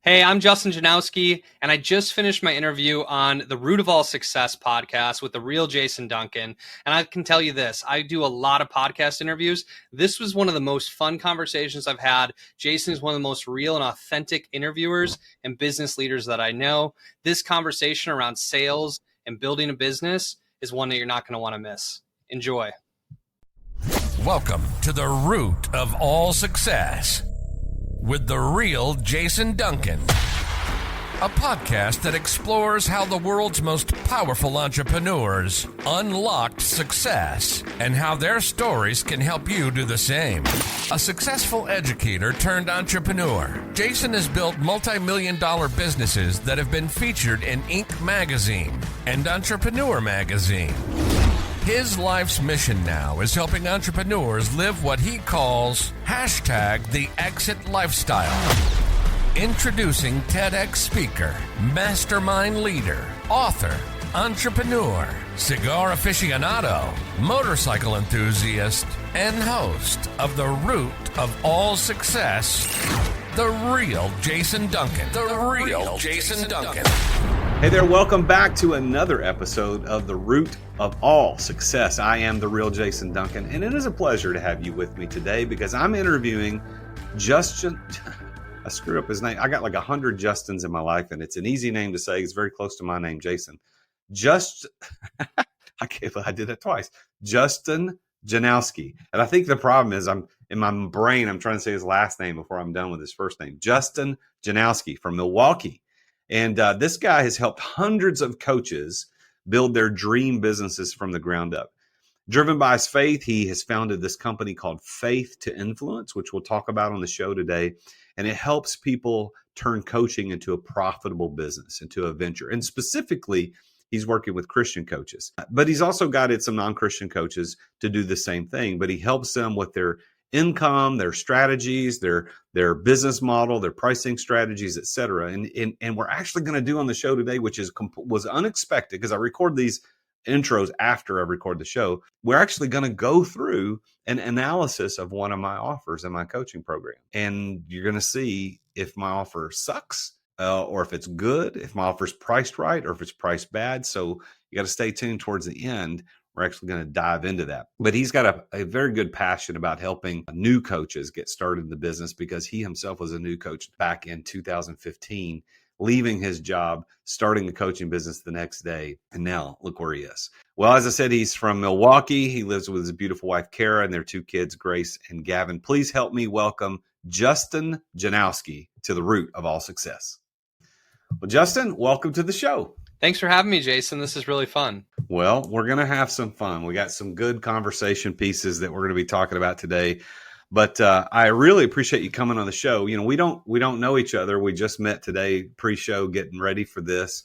Hey, I'm Justin Janowski, and I just finished my interview on the Root of All Success podcast with the real Jason Duncan. And I can tell you this, I do a lot of podcast interviews. This was one of the most fun conversations I've had. Jason is one of the most real and authentic interviewers and business leaders that I know. This conversation around sales and building a business is one that you're not going to want to miss. Enjoy. Welcome to the Root of All Success with the real Jason Duncan, a podcast that explores how the world's most powerful entrepreneurs unlocked success and how their stories can help you do the same. A successful educator turned entrepreneur, Jason has built multi-million-dollar businesses that have been featured in Inc. magazine and Entrepreneur magazine. His life's mission now is helping entrepreneurs live what he calls #the exit lifestyle. Introducing TEDx speaker, mastermind leader, author, entrepreneur, cigar aficionado, motorcycle enthusiast, and host of the Root of All Success, the real Jason Duncan. The real Jason Duncan. Hey there, welcome back to another episode of The Root of All Success. I am the real Jason Duncan, and it is a pleasure to have you with me today because I'm interviewing Justin. I screwed up his name. I got like 100 Justins in my life, and it's an easy name to say. It's very close to my name, Jason. I did it twice. Justin Janowski. And I think the problem is I'm in my brain, I'm trying to say his last name before I'm done with his first name. Justin Janowski from Milwaukee. And this guy has helped hundreds of coaches build their dream businesses from the ground up. Driven by his faith, he has founded this company called Faith to Influence, which we'll talk about on the show today. And it helps people turn coaching into a profitable business, into a venture. And specifically, he's working with Christian coaches. But he's also guided some non-Christian coaches to do the same thing. But he helps them with their income, their strategies, their business model, their pricing strategies, et cetera. And we're actually going to do on the show today, which was unexpected because I record these intros after I record the show. We're actually going to go through an analysis of one of my offers in my coaching program. And you're going to see if my offer sucks or if it's good, if my offer's priced right or if it's priced bad. So you got to stay tuned towards the end. We're actually going to dive into that. But he's got a very good passion about helping new coaches get started in the business because he himself was a new coach back in 2015, leaving his job, starting the coaching business the next day. And now look where he is. Well, as I said, he's from Milwaukee. He lives with his beautiful wife, Kara, and their two kids, Grace and Gavin. Please help me welcome Justin Janowski to the Root of All Success. Well, Justin, welcome to the show. Thanks for having me, Jason. This is really fun. Well, we're going to have some fun. We got some good conversation pieces that we're going to be talking about today. But I really appreciate you coming on the show. You know, we don't know each other. We just met today, pre-show, getting ready for this.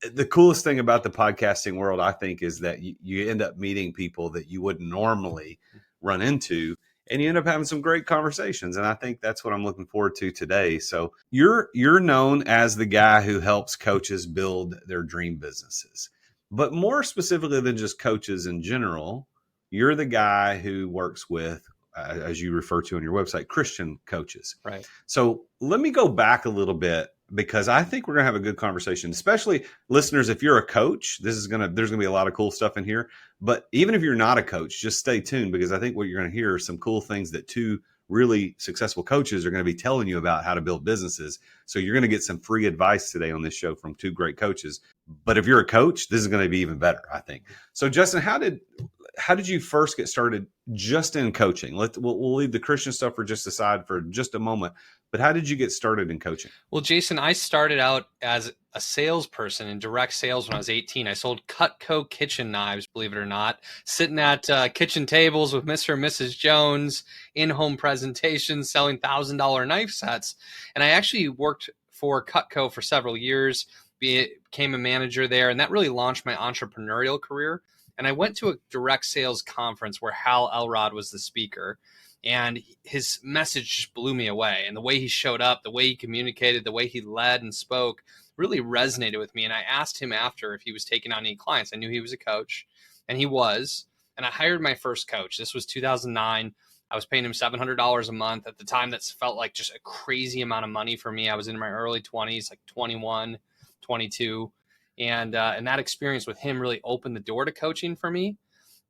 The coolest thing about the podcasting world, I think, is that you end up meeting people that you wouldn't normally run into, and you end up having some great conversations. And I think that's what I'm looking forward to today. So you're known as the guy who helps coaches build their dream businesses. But more specifically than just coaches in general, you're the guy who works with, as you refer to on your website, Christian coaches. Right. So let me go back a little bit because I think we're going to have a good conversation, especially listeners. If you're a coach, there's going to be a lot of cool stuff in here. But even if you're not a coach, just stay tuned because I think what you're going to hear are some cool things that two really successful coaches are going to be telling you about how to build businesses. So you're going to get some free advice today on this show from two great coaches. But if you're a coach, this is going to be even better, I think. So Justin, how did you first get started just in coaching? We'll leave the Christian stuff for just aside for just a moment. But how did you get started in coaching? Well, Jason, I started out as a salesperson in direct sales when I was 18. I sold Cutco kitchen knives, believe it or not, sitting at kitchen tables with Mr. and Mrs. Jones, in-home presentations, selling $1,000 knife sets. And I actually worked for Cutco for several years, became a manager there, and that really launched my entrepreneurial career. And I went to a direct sales conference where Hal Elrod was the speaker. And his message just blew me away. And the way he showed up, the way he communicated, the way he led and spoke really resonated with me. And I asked him after if he was taking on any clients. I knew he was a coach, and he was. And I hired my first coach. This was 2009. I was paying him $700 a month. At the time, that felt like just a crazy amount of money for me. I was in my early 20s, like 21, 22. And that experience with him really opened the door to coaching for me.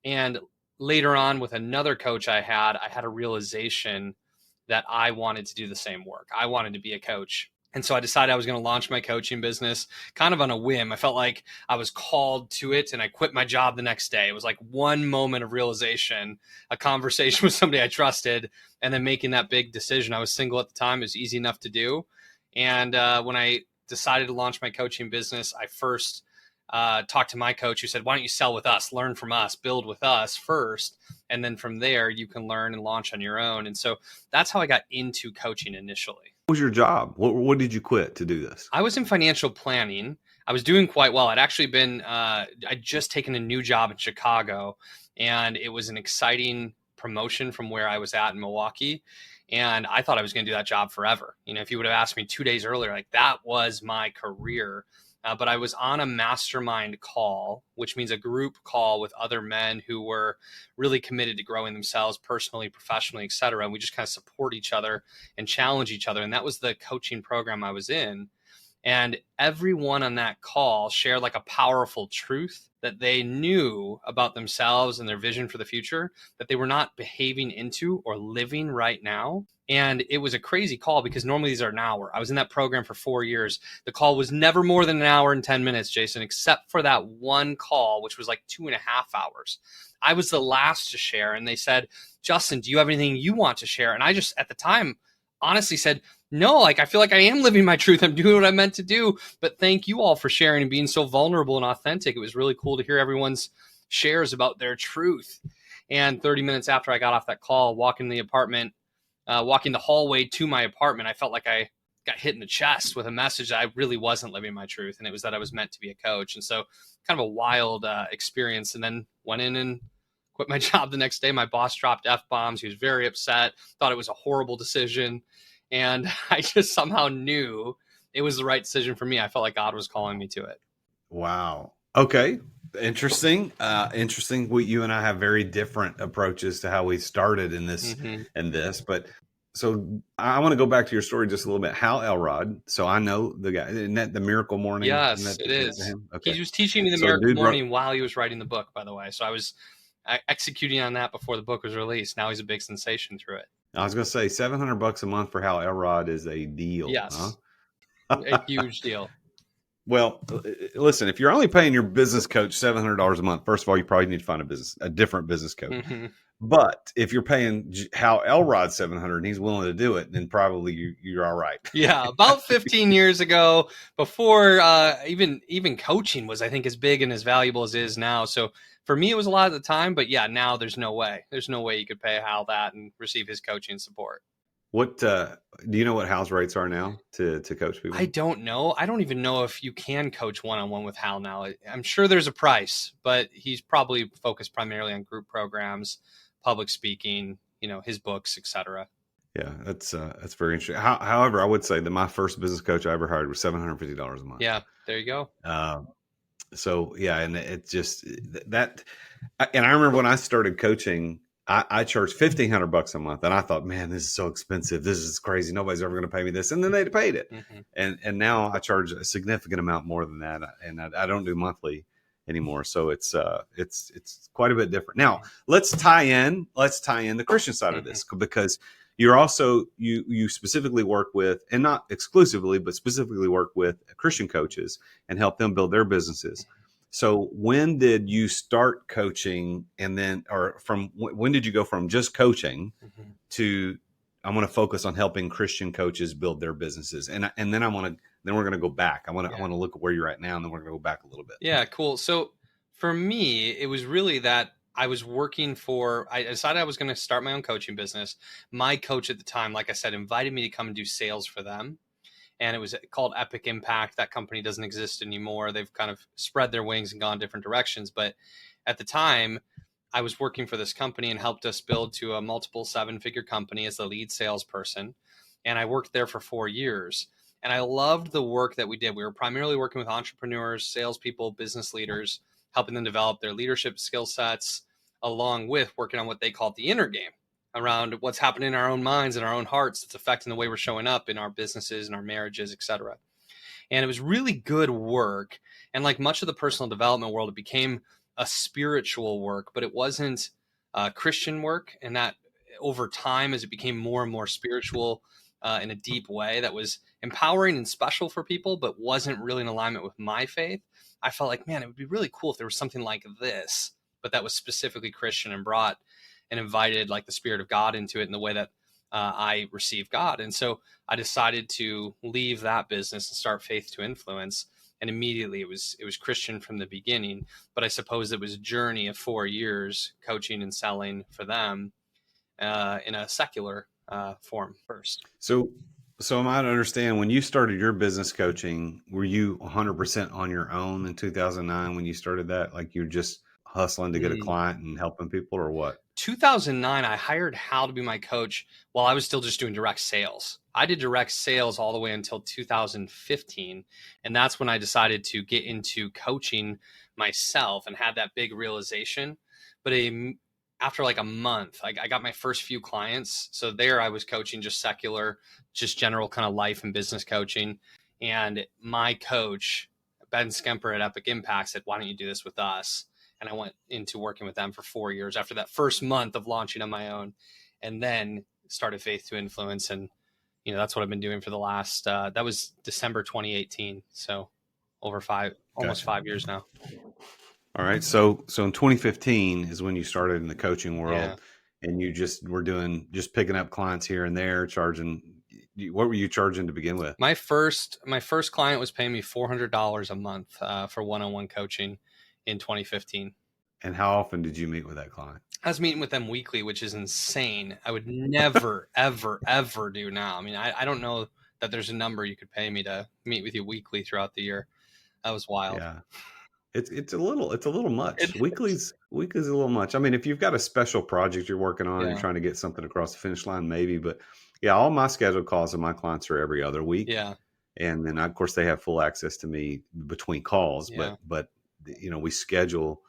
And later on with another coach I had a realization that I wanted to do the same work. I wanted to be a coach. And so I decided I was going to launch my coaching business kind of on a whim. I felt like I was called to it, and I quit my job the next day. It was like one moment of realization, a conversation with somebody I trusted, and then making that big decision. I was single at the time. It was easy enough to do. And when I decided to launch my coaching business, I first talked to my coach, who said, why don't you sell with us, learn from us, build with us first. And then from there, you can learn and launch on your own. And so that's how I got into coaching initially. What was your job? What did you quit to do this? I was in financial planning. I was doing quite well. I'd actually been, I'd just taken a new job in Chicago, and it was an exciting promotion from where I was at in Milwaukee. And I thought I was going to do that job forever. You know, if you would have asked me 2 days earlier, like that was my career. But I was on a mastermind call, which means a group call with other men who were really committed to growing themselves personally, professionally, et cetera. And we just kind of support each other and challenge each other. And that was the coaching program I was in. And everyone on that call shared like a powerful truth that they knew about themselves and their vision for the future that they were not behaving into or living right now. And it was a crazy call because normally these are an hour. I was in that program for 4 years. The call was never more than an hour and 10 minutes, Jason, except for that one call, which was like 2.5 hours. I was the last to share. And they said, Justin, do you have anything you want to share? And I just, at the time, honestly said, no, like I feel like I am living my truth. I'm doing what I meant to do. But thank you all for sharing and being so vulnerable and authentic. It was really cool to hear everyone's shares about their truth. And 30 minutes after I got off that call, walking the hallway to my apartment, I felt like I got hit in the chest with a message that I really wasn't living my truth. And it was that I was meant to be a coach. And so kind of a wild experience. And then went in and quit my job the next day. My boss dropped F-bombs. He was very upset, thought it was a horrible decision. And I just somehow knew it was the right decision for me. I felt like God was calling me to it. Wow. Okay. Interesting. Interesting. You and I have very different approaches to how we started in this but so I want to go back to your story just a little bit. Hal Elrod. So I know the guy, isn't that the Miracle Morning? Yes, it is. Okay. He was teaching me the Miracle Morning while he was writing the book, by the way. So I was executing on that before the book was released. Now he's a big sensation through it. I was going to say $700 a month for Hal Elrod is a deal. Yes. A huge deal. Well, listen, if you're only paying your business coach $700 a month, first of all, you probably need to find a different business coach. Mm-hmm. But if you're paying Hal Elrod $700 and he's willing to do it, then probably you're all right. Yeah, about 15 years ago, before even coaching was, I think, as big and as valuable as it is now. So for me, it was a lot at the time. But yeah, now there's no way. There's no way you could pay Hal that and receive his coaching support. What do you know what Hal's rates are now to coach people? I don't know. I don't even know if you can coach one-on-one with Hal now. I'm sure there's a price, but he's probably focused primarily on group programs, public speaking, his books, etc. Yeah, that's very interesting. However, I would say that my first business coach I ever hired was $750 a month. Yeah, there you go. So yeah, and it's just that. And I remember when I started coaching, I charged $1,500 a month, and I thought, man, this is so expensive. This is crazy. Nobody's ever going to pay me this, and then they paid it. Mm-hmm. And now I charge a significant amount more than that, and I don't do monthly anymore. So it's quite a bit different. Now let's tie in the Christian side of this, because you're also you specifically work with, and not exclusively, but specifically work with Christian coaches and help them build their businesses. So when did you start coaching, and then, or when did you go from just coaching to I'm going to focus on helping Christian coaches build their businesses, and then then we're going to go back. I want to look at where you're at now, and then we're going to go back a little bit. Yeah, cool. So for me, it was really that I was I decided I was going to start my own coaching business. My coach at the time, like I said, invited me to come and do sales for them. And it was called Epic Impact. That company doesn't exist anymore. They've kind of spread their wings and gone different directions. But at the time, I was working for this company and helped us build to a multiple 7-figure company as the lead salesperson. And I worked there for 4 years. And I loved the work that we did. We were primarily working with entrepreneurs, salespeople, business leaders, helping them develop their leadership skill sets, along with working on what they called the inner game. around what's happening in our own minds and our own hearts that's affecting the way we're showing up in our businesses and our marriages, etc. And it was really good work. And like much of the personal development world, it became a spiritual work, but it wasn't Christian work. And that over time, as it became more and more spiritual in a deep way that was empowering and special for people, but wasn't really in alignment with my faith, I felt like, man, it would be really cool if there was something like this, but that was specifically Christian and brought and invited like the Spirit of God into it in the way that I received God. And so I decided to leave that business and start Faith to Influence. And immediately it was Christian from the beginning, but I suppose it was a journey of 4 years coaching and selling for them in a secular form first. So I might understand, when you started your business coaching, were you 100% on your own in 2009 when you started that? Like you're just hustling to get a client and helping people, or what? 2009, I hired Hal to be my coach while I was still just doing direct sales. I did direct sales all the way until 2015. And that's when I decided to get into coaching myself and had that big realization. But after like a month, I got my first few clients. So there I was coaching just secular, just general kind of life and business coaching. And my coach, Ben Skemper at Epic Impact, said, why don't you do this with us? And I went into working with them for 4 years after that first month of launching on my own, and then started Faith to Influence. And, that's what I've been doing for the last, that was December 2018. So over almost 5 years now. All right. So in 2015 is when you started in the coaching world, and you just were just picking up clients here and there, charging. What were you charging to begin with? My first client was paying me $400 a month for one-on-one coaching in 2015. And how often did you meet with that client? I was meeting with them weekly, which is insane. I would never, ever, ever do now. I mean, I don't know that there's a number you could pay me to meet with you weekly throughout the year. That was wild. Yeah. It's a little much. Weekly's a little much. I mean, if you've got a special project you're working on and you're trying to get something across the finish line, maybe, but yeah, all my scheduled calls of my clients are every other week. Yeah. And then of course they have full access to me between calls, but we schedule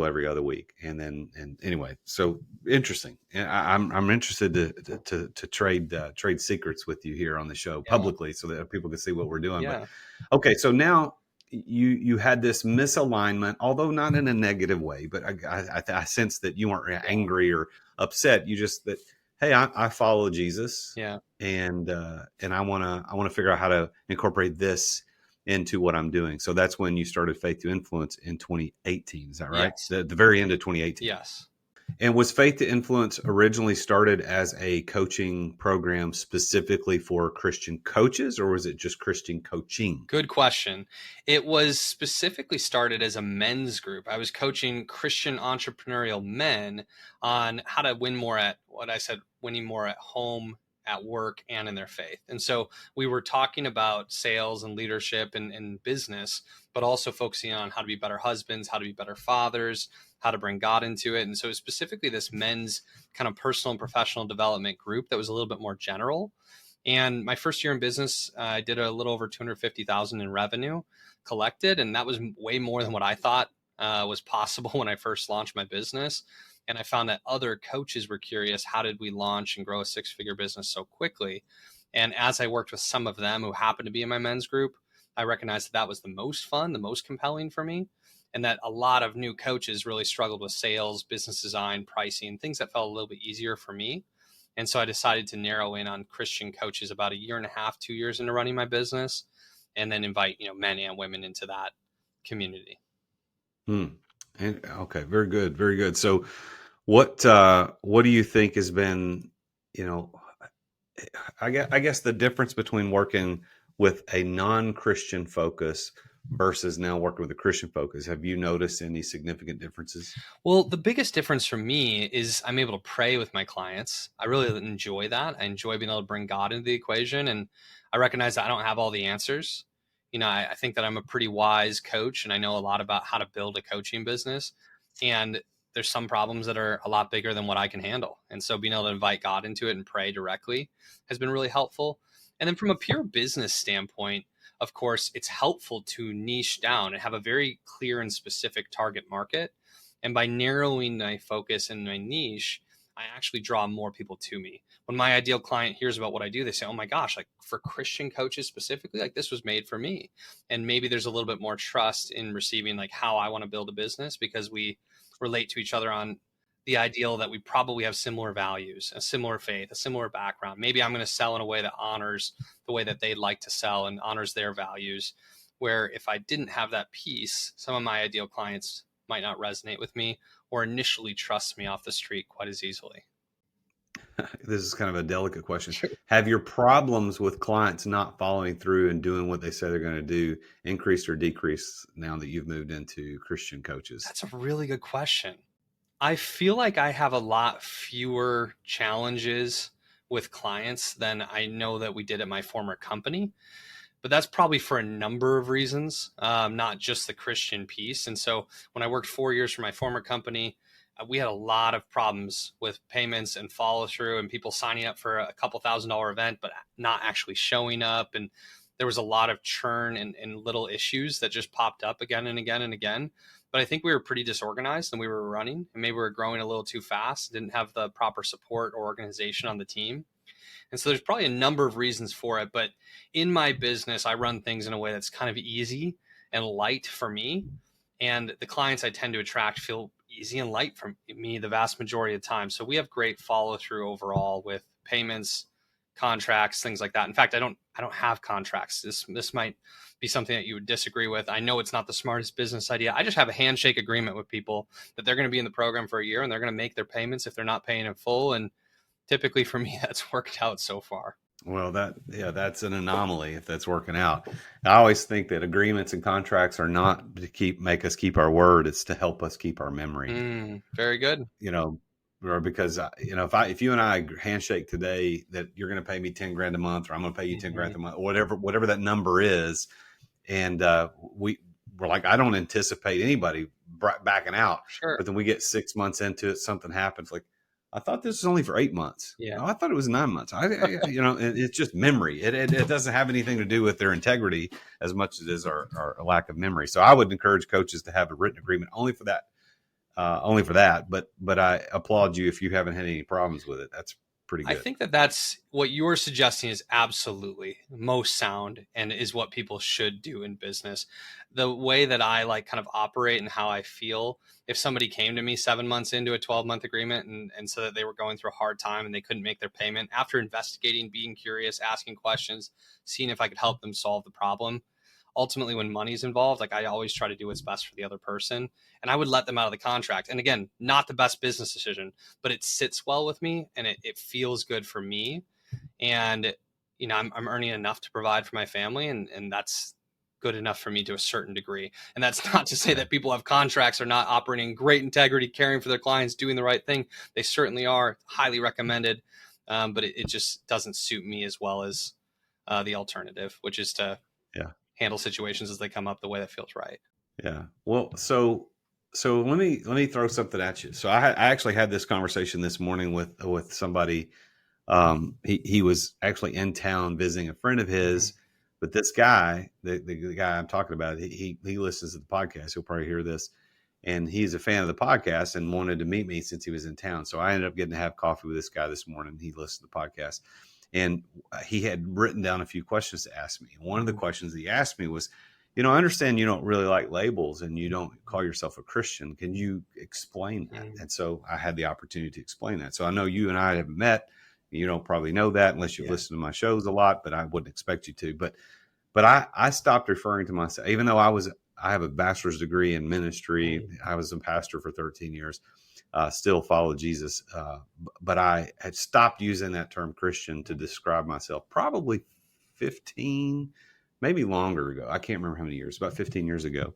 every other week. And anyway, so interesting. And I'm interested to trade secrets with you here on the show publicly so that people can see what we're doing. Yeah. But okay, so now you had this misalignment, although not in a negative way, but I sense that you weren't angry or upset. You just that, hey, I follow Jesus, and I want to figure out how to incorporate this into what I'm doing. So that's when you started Faith to Influence in 2018. Is that right? Yes. The very end of 2018. Yes. And was Faith to Influence originally started as a coaching program specifically for Christian coaches, or was it just Christian coaching? Good question. It was specifically started as a men's group. I was coaching Christian entrepreneurial men on how to win more at winning more at home, at work, and in their faith. And so we were talking about sales and leadership and business, but also focusing on how to be better husbands, how to be better fathers, how to bring God into it. And so specifically this men's kind of personal and professional development group that was a little bit more general. And my first year in business, I did a little over $250,000 in revenue collected. And that was way more than what I thought was possible when I first launched my business. And I found that other coaches were curious, how did we launch and grow a 6-figure business so quickly? And as I worked with some of them who happened to be in my men's group, I recognized that was the most fun, the most compelling for me. And that a lot of new coaches really struggled with sales, business design, pricing, things that felt a little bit easier for me. And so I decided to narrow in on Christian coaches about 1.5 years, 2 years into running my business, and then invite, men and women into that community. And, okay. Very good. Very good. So what do you think has been, I guess the difference between working with a non-Christian focus versus now working with a Christian focus? Have you noticed any significant differences? Well, the biggest difference for me is I'm able to pray with my clients. I really enjoy that. I enjoy being able to bring God into the equation. And I recognize that I don't have all the answers. I think that I'm a pretty wise coach and I know a lot about how to build a coaching business. And there's some problems that are a lot bigger than what I can handle. And so being able to invite God into it and pray directly has been really helpful. And then from a pure business standpoint, of course, it's helpful to niche down and have a very clear and specific target market. And by narrowing my focus and my niche, I actually draw more people to me. When my ideal client hears about what I do, they say, oh my gosh, like for Christian coaches specifically, like this was made for me. And maybe there's a little bit more trust in receiving like how I want to build a business because we relate to each other on the ideal that we probably have similar values, a similar faith, a similar background. Maybe I'm going to sell in a way that honors the way that they'd like to sell and honors their values. Where if I didn't have that piece, some of my ideal clients might not resonate with me or initially trust me off the street quite as easily. This is kind of a delicate question. Sure. Have your problems with clients not following through and doing what they say they're going to do increased or decreased now that you've moved into Christian coaches? That's a really good question. I feel like I have a lot fewer challenges with clients than I know that we did at my former company. But that's probably for a number of reasons, not just the Christian piece. And so when I worked 4 years for my former company, we had a lot of problems with payments and follow through and people signing up for a couple $1,000 event, but not actually showing up. And there was a lot of churn and little issues that just popped up again and again and again. But I think we were pretty disorganized and we were running and maybe we were growing a little too fast, didn't have the proper support or organization on the team. And so there's probably a number of reasons for it. But in my business, I run things in a way that's kind of easy and light for me. And the clients I tend to attract feel easy and light for me the vast majority of the time. So we have great follow through overall with payments, contracts, things like that. In fact, I don't have contracts. This might be something that you would disagree with. I know it's not the smartest business idea. I just have a handshake agreement with people that they're going to be in the program for a year and they're going to make their payments if they're not paying in full. And typically for me, that's worked out so far. Well, that's an anomaly if that's working out. I always think that agreements and contracts are not to make us keep our word. It's to help us keep our memory. Very good. Or because, if you and I handshake today that you're going to pay me 10 grand a month, or I'm going to pay you 10 grand a month, whatever that number is. And we're like, I don't anticipate anybody backing out. Sure. But then we get 6 months into it, something happens. Like, I thought this was only for 8 months. Yeah. No, I thought it was 9 months. It's just memory. It doesn't have anything to do with their integrity as much as it is our lack of memory. So I would encourage coaches to have a written agreement only for that. But I applaud you if you haven't had any problems with it. That's pretty good. I think that's what you're suggesting is absolutely most sound and is what people should do in business. The way that I like kind of operate and how I feel, if somebody came to me 7 months into a 12-month agreement and so that they were going through a hard time and they couldn't make their payment, after investigating, being curious, asking questions, seeing if I could help them solve the problem, ultimately when money's involved, like I always try to do what's best for the other person, and I would let them out of the contract. And again, not the best business decision, but it sits well with me and it feels good for me. And, I'm earning enough to provide for my family and that's good enough for me to a certain degree. And that's not to say that people have contracts are not operating in great integrity, caring for their clients, doing the right thing. They certainly are, highly recommended. But it just doesn't suit me as well as the alternative, which is to handle situations as they come up the way that feels right. Yeah. Well, so let me throw something at you. So I actually had this conversation this morning with somebody. He was actually in town visiting a friend of his, but this guy, the guy I'm talking about, he listens to the podcast. He'll probably hear this, and he's a fan of the podcast and wanted to meet me since he was in town. So I ended up getting to have coffee with this guy this morning. He listened to the podcast. And he had written down a few questions to ask me. One of the questions that he asked me was, I understand you don't really like labels and you don't call yourself a Christian. Can you explain that? And so I had the opportunity to explain that. So I know you and I have met. You don't probably know that unless you've listened to my shows a lot, but I wouldn't expect you to. But I stopped referring to myself, even though I have a bachelor's degree in ministry. I was a pastor for 13 years. Still follow Jesus. But I had stopped using that term Christian to describe myself probably 15, maybe longer ago. I can't remember how many years, about 15 years ago.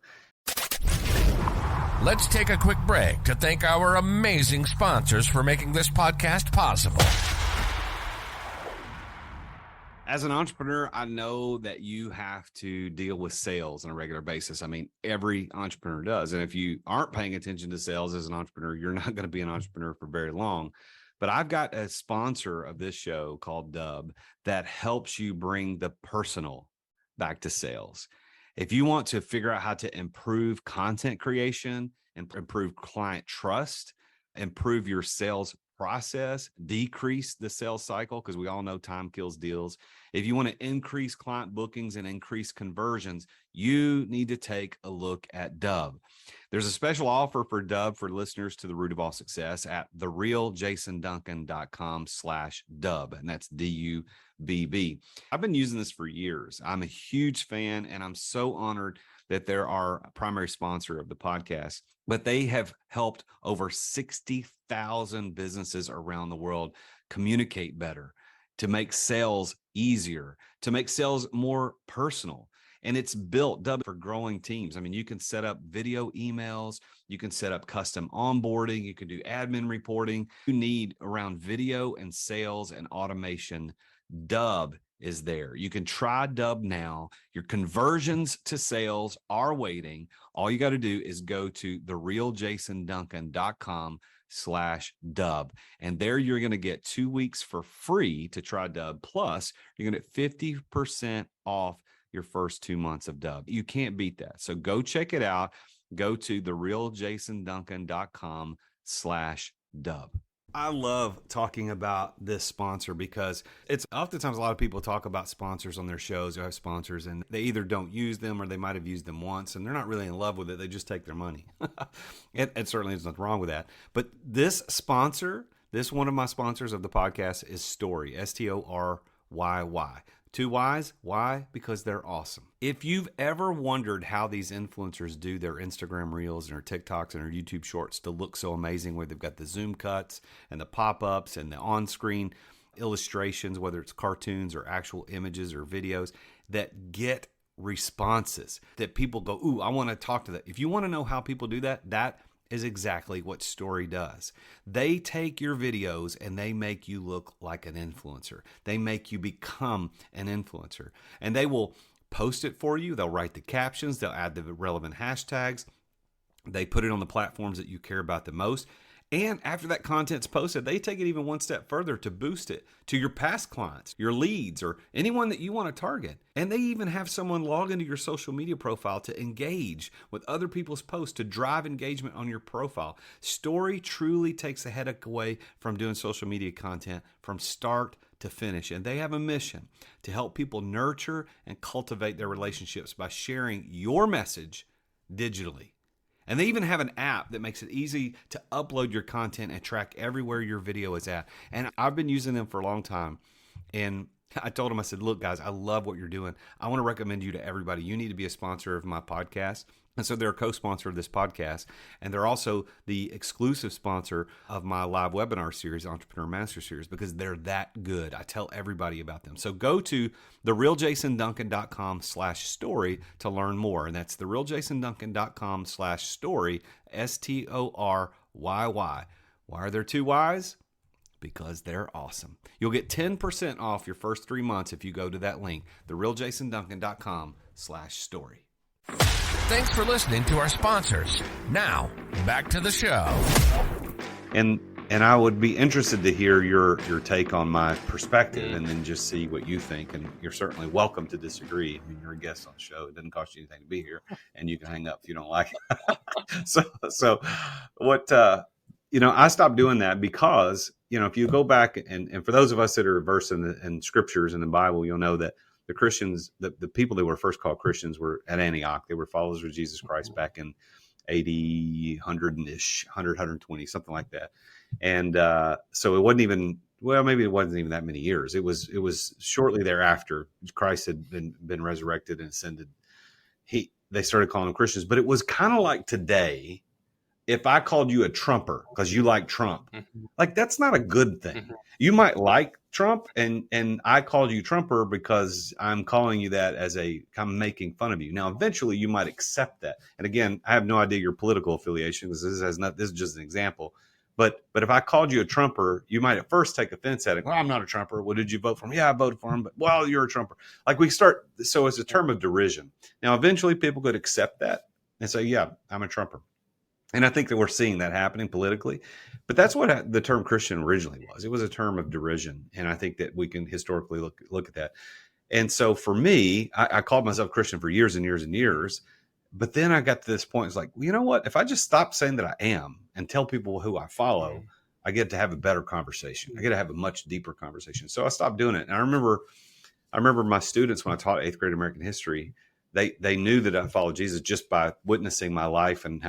Let's take a quick break to thank our amazing sponsors for making this podcast possible. As an entrepreneur, I know that you have to deal with sales on a regular basis. I mean, every entrepreneur does. And if you aren't paying attention to sales as an entrepreneur, you're not going to be an entrepreneur for very long. But I've got a sponsor of this show called Dub that helps you bring the personal back to sales. If you want to figure out how to improve content creation and improve client trust, improve your sales process, decrease the sales cycle, because we all know time kills deals. If you want to increase client bookings and increase conversions, you need to take a look at Dub. There's a special offer for Dub for listeners to The Root of All Success at therealjasonduncan.com/Dub. And that's DUBB. I've been using this for years. I'm a huge fan, and I'm so honored that they're our primary sponsor of the podcast. But they have helped over 60,000 businesses around the world communicate better, to make sales easier, to make sales more personal. And it's built for growing teams. I mean, you can set up video emails, you can set up custom onboarding, you can do admin reporting. You need around video and sales and automation. Dub is there. You can try Dub now. Your conversions to sales are waiting. All you got to do is go to therealjasonduncan.com/Dub. And there you're going to get 2 weeks for free to try Dub. Plus, you're going to get 50% off your first 2 months of Dub. You can't beat that. So go check it out. Go to therealjasonduncan.com/Dub. I love talking about this sponsor because it's oftentimes a lot of people talk about sponsors on their shows who have sponsors, and they either don't use them or they might have used them once and they're not really in love with it. They just take their money. It certainly there's nothing wrong with that. But this sponsor, this one of my sponsors of the podcast is Story, STORYY. 2 Y's. Why? Because they're awesome. If you've ever wondered how these influencers do their Instagram reels and their TikToks and their YouTube shorts to look so amazing, where they've got the zoom cuts and the pop-ups and the on-screen illustrations, whether it's cartoons or actual images or videos that get responses that people go, ooh, I want to talk to that. If you want to know how people do that, that is exactly what Story does. They take your videos and they make you look like an influencer. They make you become an influencer. And they will post it for you. They'll write the captions. They'll add the relevant hashtags. They put it on the platforms that you care about the most. And after that content's posted, they take it even one step further to boost it to your past clients, your leads, or anyone that you want to target. And they even have someone log into your social media profile to engage with other people's posts to drive engagement on your profile. Story truly takes the headache away from doing social media content from start to finish. And they have a mission to help people nurture and cultivate their relationships by sharing your message digitally. And they even have an app that makes it easy to upload your content and track everywhere your video is at. And I've been using them for a long time. And I told them, I said, look, guys, I love what you're doing. I want to recommend you to everybody. You need to be a sponsor of my podcast. And so they're a co-sponsor of this podcast. And they're also the exclusive sponsor of my live webinar series, Entrepreneur Master Series, because they're that good. I tell everybody about them. So go to therealjasonduncan.com/story to learn more. And that's therealjasonduncan.com/story, STORYY. Why are there 2 Y's? Because they're awesome. You'll get 10% off your first 3 months if you go to that link, therealjasonduncan.com/story. Thanks for listening to our sponsors. Now, back to the show. And I would be interested to hear your take on my perspective, and then just see what you think. And you're certainly welcome to disagree. I mean, you're a guest on the show. It doesn't cost you anything to be here, and you can hang up if you don't like it. So what, I stopped doing that because, if you go back and for those of us that are versed in scriptures and the Bible, you'll know that the Christians, the people that were first called Christians were at Antioch. They were followers of Jesus Christ back in AD 100-ish, 120, something like that. And so it wasn't even, maybe it wasn't even that many years. It was shortly thereafter Christ had been resurrected and ascended. They started calling them Christians, but it was kind of like today. If I called you a Trumper because you like Trump, like that's not a good thing. You might like Trump, and I called you Trumper because I'm calling you that as I'm making fun of you. Now, eventually, you might accept that. And again, I have no idea your political affiliation, because this is just an example. But if I called you a Trumper, you might at first take offense at it. Well, I'm not a Trumper. Well, did you vote for him? Yeah, I voted for him. But well, you're a Trumper. So it's a term of derision. Now, eventually, people could accept that and say, yeah, I'm a Trumper. And I think that we're seeing that happening politically. But that's what the term Christian originally was. It was a term of derision. And I think that we can historically look at that. And so for me, I called myself Christian for years and years and years. But then I got to this point. It's like, well, you know what? If I just stop saying that I am and tell people who I follow, I get to have a better conversation. I get to have a much deeper conversation. So I stopped doing it. And I remember my students, when I taught 8th grade American history, they knew that I followed Jesus just by witnessing my life and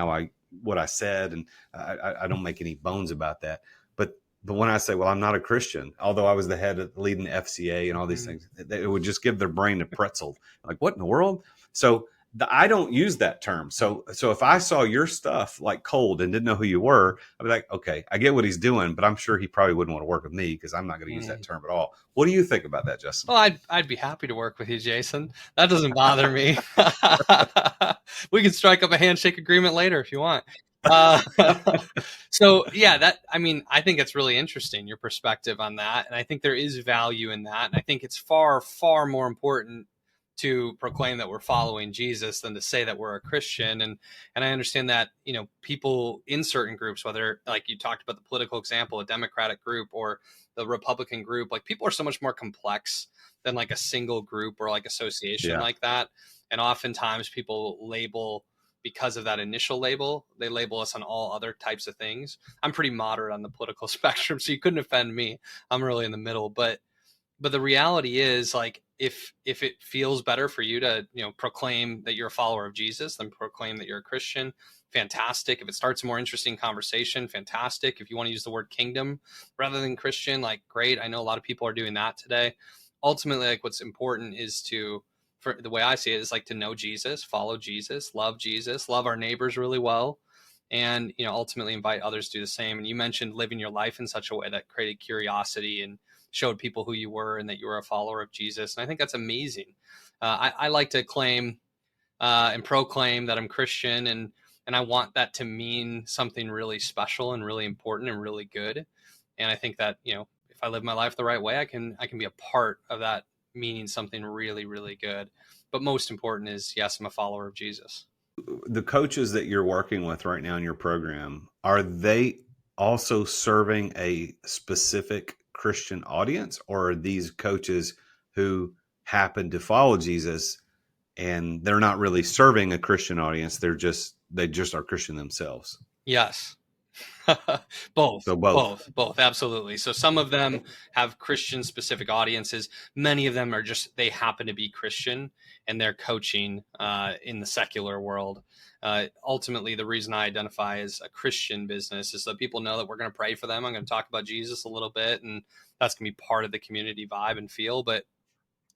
what I said. And I don't make any bones about that. But when I say, well, I'm not a Christian, although I was the head of leading the FCA and all these things, it would just give their brain a pretzel. Like, what in the world? So I don't use that term. So if I saw your stuff like cold and didn't know who you were, I'd be like, okay, I get what he's doing, but I'm sure he probably wouldn't want to work with me because I'm not going to use that term at all. What do you think about that, Justin? Well, I'd be happy to work with you, Jason. That doesn't bother me. We can strike up a handshake agreement later if you want. So yeah, I think it's really interesting, your perspective on that. And I think there is value in that. And I think it's far, far more important to proclaim that we're following Jesus than to say that we're a Christian. And I understand that, people in certain groups, whether like you talked about the political example, a Democratic group or the Republican group, like people are so much more complex than like a single group or like association like that. And oftentimes people label, because of that initial label, they label us on all other types of things. I'm pretty moderate on the political spectrum, so you couldn't offend me. I'm really in the middle. But the reality is, like, if it feels better for you to, proclaim that you're a follower of Jesus than proclaim that you're a Christian, fantastic. If it starts a more interesting conversation, fantastic. If you want to use the word kingdom rather than Christian, like, great. I know a lot of people are doing that today. Ultimately, like, what's important is for the way I see it, is like to know Jesus, follow Jesus, love our neighbors really well, and ultimately invite others to do the same. And you mentioned living your life in such a way that created curiosity and showed people who you were and that you were a follower of Jesus. And I think that's amazing. I like to claim and proclaim that I'm Christian, and I want that to mean something really special and really important and really good. And I think that if I live my life the right way, I can be a part of that meaning something really, really good. But most important is, yes, I'm a follower of Jesus. The coaches that you're working with right now in your program, are they also serving a specific Christian audience, or are these coaches who happen to follow Jesus and they're not really serving a Christian audience? They just are Christian themselves. Yes. Both. So both, absolutely. So some of them have Christian specific audiences. Many of them are just, they happen to be Christian and they're coaching in the secular world. Ultimately, the reason I identify as a Christian business is that people know that we're going to pray for them. I'm going to talk about Jesus a little bit, and that's going to be part of the community vibe and feel. But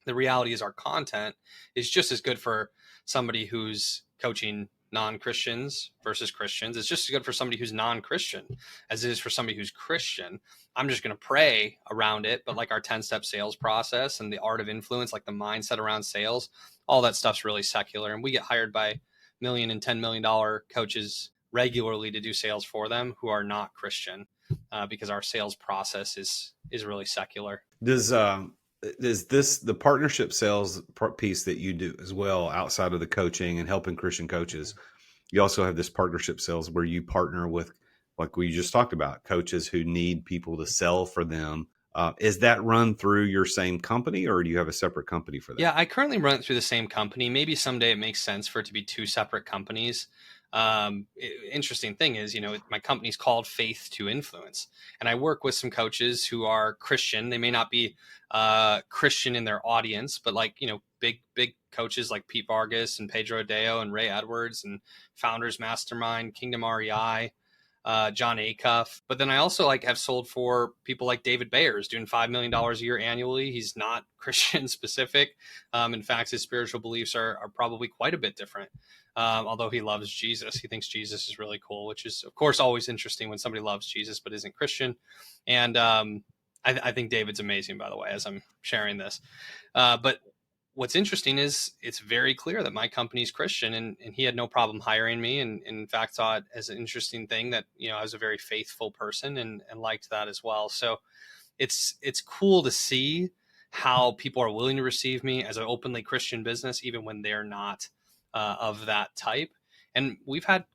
the reality is our content is just as good for somebody who's coaching non-Christians versus Christians. It's just as good for somebody who's non-Christian as it is for somebody who's Christian. I'm just going to pray around it, but like our 10-step sales process and the art of influence, like the mindset around sales, all that stuff's really secular. And we get hired by $1 million and $10 million coaches regularly to do sales for them who are not Christian, because our sales process is really secular. Is this the partnership sales piece that you do as well, outside of the coaching and helping Christian coaches? You also have this partnership sales where you partner with, like we just talked about, coaches who need people to sell for them. Is that run through your same company, or do you have a separate company for that? Yeah, I currently run it through the same company. Maybe someday it makes sense for it to be two separate companies. Interesting thing is, my company's called Faith to Influence, and I work with some coaches who are Christian. They may not be Christian in their audience, but like, big coaches like Pete Vargas and Pedro Adeo and Ray Edwards and Founders Mastermind, Kingdom REI, John Acuff. But then I also have sold for people like David Bayers, doing $5 million a year annually. He's not Christian specific. In fact, his spiritual beliefs are probably quite a bit different. Although he loves Jesus, he thinks Jesus is really cool, which is, of course, always interesting when somebody loves Jesus but isn't Christian. And I think David's amazing, by the way, as I'm sharing this. But what's interesting is it's very clear that my company's Christian, and he had no problem hiring me. And in fact, saw it as an interesting thing that, I was a very faithful person and liked that as well. So it's cool to see how people are willing to receive me as an openly Christian business, even when they're not of that type. And we've had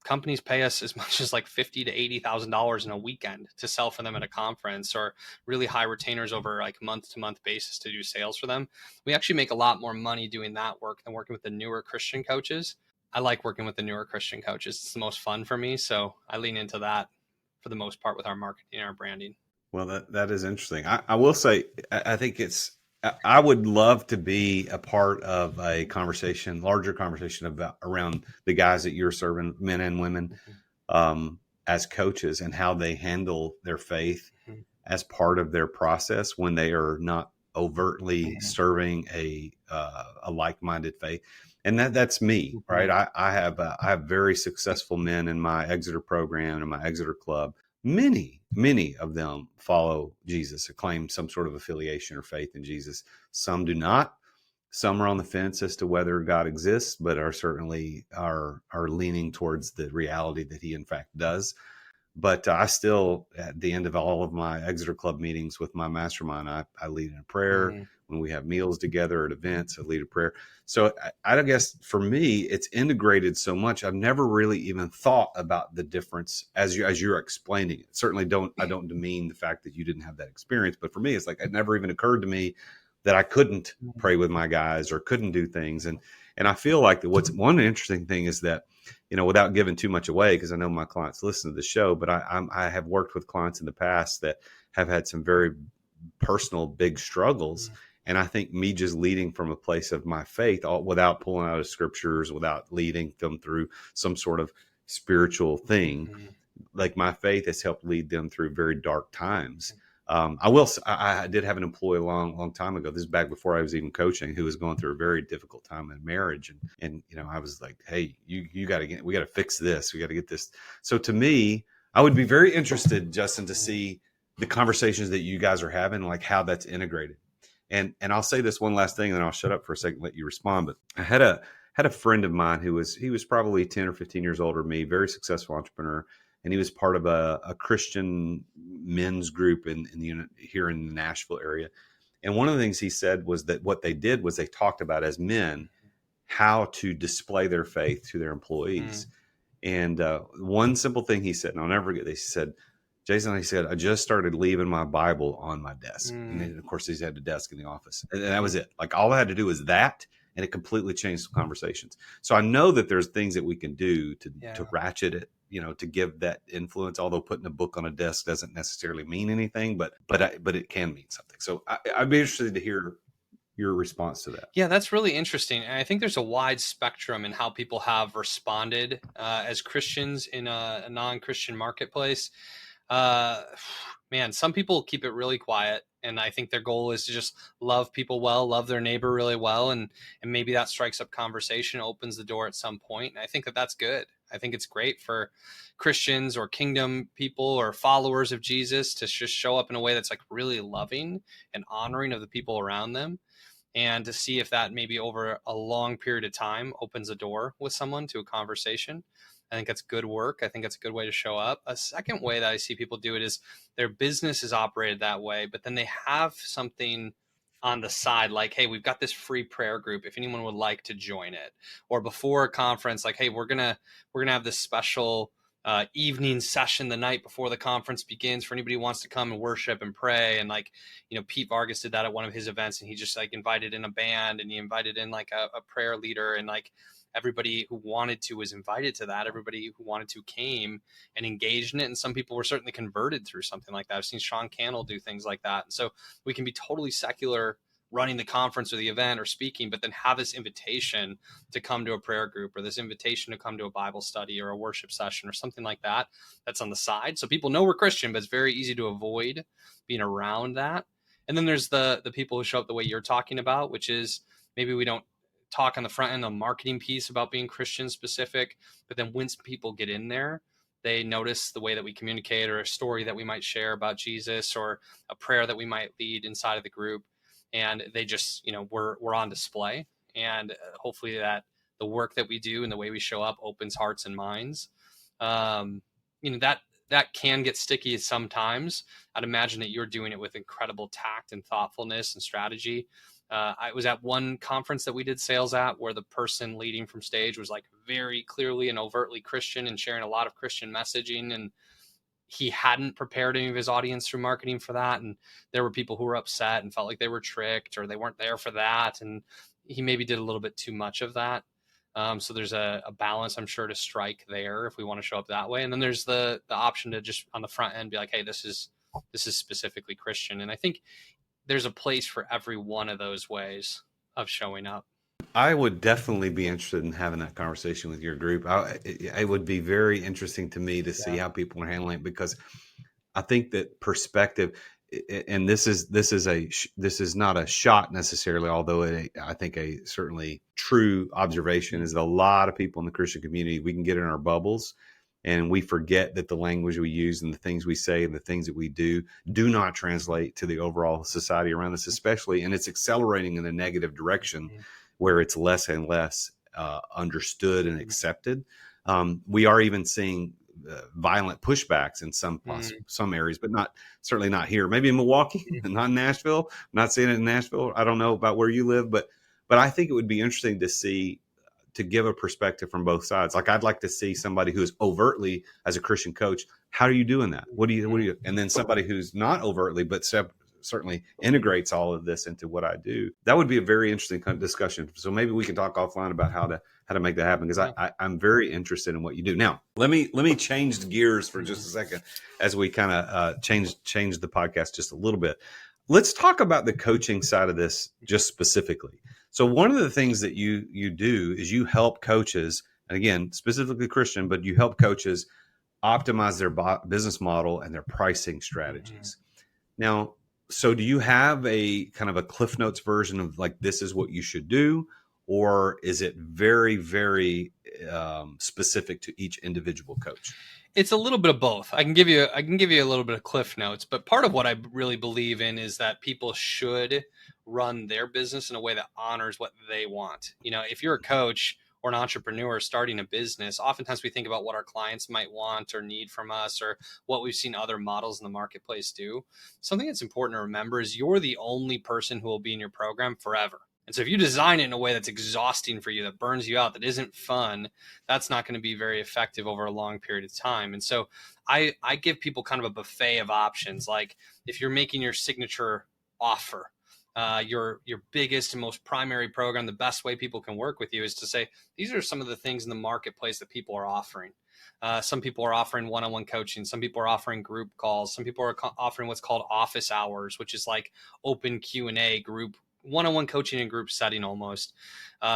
companies pay us as much as like $50,000 to $80,000 in a weekend to sell for them at a conference, or really high retainers over like month-to-month basis to do sales for them. We actually make a lot more money doing that work than working with the newer Christian coaches. I like working with the newer Christian coaches. It's the most fun for me, so I lean into that for the most part with our marketing and our branding. Well, that is interesting. I will say, I think I would love to be a part of a larger conversation about around the guys that you're serving, men and women, as coaches, and how they handle their faith as part of their process when they are not overtly serving a like-minded faith. And that's me, right? I have very successful men in my Exeter program and my Exeter club. Many of them follow Jesus or claim some sort of affiliation or faith in Jesus. Some do not. Some are on the fence as to whether God exists, but are certainly are leaning towards the reality that he in fact does. But I still, at the end of all of my Exeter Club meetings with my mastermind, I lead in a prayer. When we have meals together at events, I lead a prayer. So I guess for me, it's integrated so much. I've never really even thought about the difference as you're explaining it. Certainly I don't demean the fact that you didn't have that experience, but for me, it's like it never even occurred to me that I couldn't pray with my guys or couldn't do things. And I feel like what's one interesting thing is that, without giving too much away, because I know my clients listen to the show, but I have worked with clients in the past that have had some very personal, big struggles. And I think me just leading from a place of my faith, without pulling out of scriptures, without leading them through some sort of spiritual thing, like my faith has helped lead them through very dark times. I did have an employee a long time ago. This is back before I was even coaching, who was going through a very difficult time in marriage. And I was like, hey, we got to fix this. We got to get this. So to me, I would be very interested, Justin, to see the conversations that you guys are having, like how that's integrated. And I'll say this one last thing, and then I'll shut up for a second and let you respond. But I had a friend of mine he was probably 10 or 15 years older than me, very successful entrepreneur. And he was part of a Christian men's group here in the Nashville area. And one of the things he said was that what they did was they talked about as men how to display their faith to their employees. And one simple thing he said, and I'll never forget this, he said, Jason, he said, I just started leaving my Bible on my desk. And then, of course, he's had a desk in the office. And that was it. Like all I had to do was that, and it completely changed the conversations. So I know that there's things that we can do to ratchet it, to give that influence, although putting a book on a desk doesn't necessarily mean anything, but it can mean something. So I'd be interested to hear your response to that. Yeah, that's really interesting. And I think there's a wide spectrum in how people have responded as Christians in a non-Christian marketplace. Man, some people keep it really quiet, and I think their goal is to just love people well, love their neighbor really well, and maybe that strikes up conversation, opens the door at some point. And I think that that's good. I think it's great for Christians or kingdom people or followers of Jesus to just show up in a way that's like really loving and honoring of the people around them, and to see if that maybe over a long period of time opens a door with someone to a conversation. I think that's good work. I think that's a good way to show up. A second way that I see people do it is their business is operated that way, but then they have something on the side, like, hey, we've got this free prayer group if anyone would like to join it. Or before a conference, like, hey, we're gonna have this special evening session the night before the conference begins for anybody who wants to come and worship and pray. And like, Pete Vargas did that at one of his events, and he just like invited in a band, and he invited in like a prayer leader, and like everybody who wanted to was invited to that. Everybody who wanted to came and engaged in it. And some people were certainly converted through something like that. I've seen Sean Cannell do things like that. And so we can be totally secular running the conference or the event or speaking, but then have this invitation to come to a prayer group, or this invitation to come to a Bible study or a worship session or something like that that's on the side. So people know we're Christian, but it's very easy to avoid being around that. And then there's the people who show up the way you're talking about, which is maybe we don't talk on the front end, the marketing piece about being Christian specific, but then once people get in there, they notice the way that we communicate, or a story that we might share about Jesus, or a prayer that we might lead inside of the group. And they just, we're on display. And hopefully that the work that we do and the way we show up opens hearts and minds. That can get sticky sometimes. I'd imagine that you're doing it with incredible tact and thoughtfulness and strategy. I was at one conference that we did sales at, where the person leading from stage was like very clearly and overtly Christian and sharing a lot of Christian messaging. And he hadn't prepared any of his audience through marketing for that. And there were people who were upset and felt like they were tricked, or they weren't there for that. And he maybe did a little bit too much of that. So there's a balance, I'm sure, to strike there if we want to show up that way. And then there's the option to just on the front end be like, hey, this is specifically Christian. And I think there's a place for every one of those ways of showing up. I would definitely be interested in having that conversation with your group. It would be very interesting to me to see how people are handling it, because I think that perspective, and this is not a shot necessarily, although I think a certainly true observation is that a lot of people in the Christian community, we can get in our bubbles and we forget that the language we use and the things we say and the things that we do not translate to the overall society around us, especially, and it's accelerating in a negative direction where it's less and less understood and accepted. We are even seeing violent pushbacks in some areas, but certainly not here. Maybe in Milwaukee, not in Nashville. I'm not seeing it in Nashville. I don't know about where you live, but I think it would be interesting to give a perspective from both sides. Like, I'd like to see somebody who is overtly, as a Christian coach, how are you doing that? What do you, and then somebody who's not overtly, but certainly integrates all of this into what I do. That would be a very interesting discussion. So maybe we can talk offline about how to make that happen, because I'm very interested in what you do. Now, let me change the gears for just a second as we kind of change the podcast just a little bit. Let's talk about the coaching side of this just specifically. So one of the things that you do is you help coaches, and again, specifically Christian, but you help coaches optimize their business model and their pricing strategies. Now, so do you have a kind of a Cliff Notes version of like, this is what you should do? Or is it very, very specific to each individual coach? It's a little bit of both. I can give you a little bit of Cliff Notes, but part of what I really believe in is that people should run their business in a way that honors what they want. You know, if you're a coach or an entrepreneur starting a business, oftentimes we think about what our clients might want or need from us, or what we've seen other models in the marketplace do. Something that's important to remember is you're the only person who will be in your program forever. And so if you design it in a way that's exhausting for you, that burns you out, that isn't fun, that's not going to be very effective over a long period of time. And so I give people kind of a buffet of options. Like, if you're making your signature offer, your biggest and most primary program, the best way people can work with you is to say, these are some of the things in the marketplace that people are offering. Some people are offering one-on-one coaching. Some people are offering group calls. Some people are offering what's called office hours, which is like open Q&A group, one-on-one coaching in group setting almost.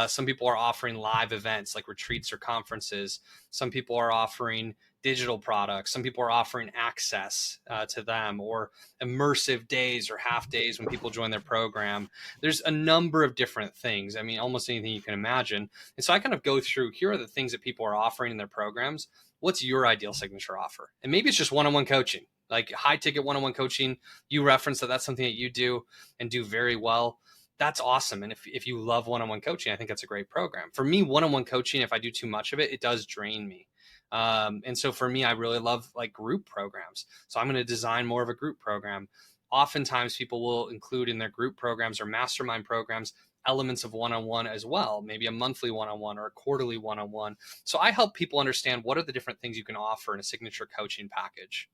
Some people are offering live events like retreats or conferences. Some people are offering digital products. Some people are offering access to them, or immersive days or half days when people join their program. There's a number of different things. I mean, almost anything you can imagine. And so I kind of go through, here are the things that people are offering in their programs. What's your ideal signature offer? And maybe it's just one-on-one coaching, like high ticket one-on-one coaching. You reference that that's something that you do and do very well. That's awesome. And if you love one-on-one coaching, I think that's a great program. For me, one-on-one coaching, if I do too much of it, it does drain me. And so for me, I really love like group programs. So I'm going to design more of a group program. Oftentimes people will include in their group programs or mastermind programs elements of one-on-one as well, maybe a monthly one-on-one or a quarterly one-on-one. So I help people understand, what are the different things you can offer in a signature coaching package?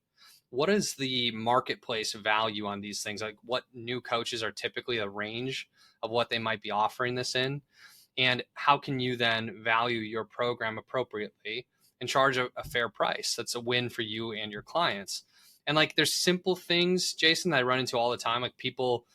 What is the marketplace value on these things? Like, what new coaches are typically the range of what they might be offering this in? And how can you then value your program appropriately and charge a fair price that's a win for you and your clients? And like, there's simple things, Jason, that I run into all the time. Like, people,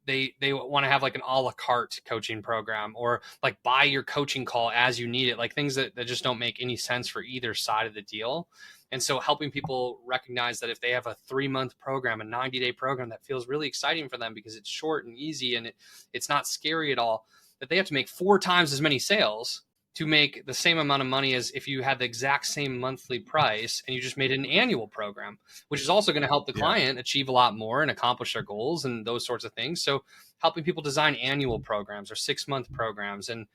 they want to have like an a la carte coaching program, or like buy your coaching call as you need it, like things that just don't make any sense for either side of the deal. And so helping people recognize that if they have a 3-month program, a 90-day program that feels really exciting for them because it's short and easy and it's not scary at all, that they have to make 4 times as many sales to make the same amount of money as if you had the exact same monthly price and you just made an annual program, which is also going to help the client achieve a lot more and accomplish their goals and those sorts of things. So helping people design annual programs or 6-month programs and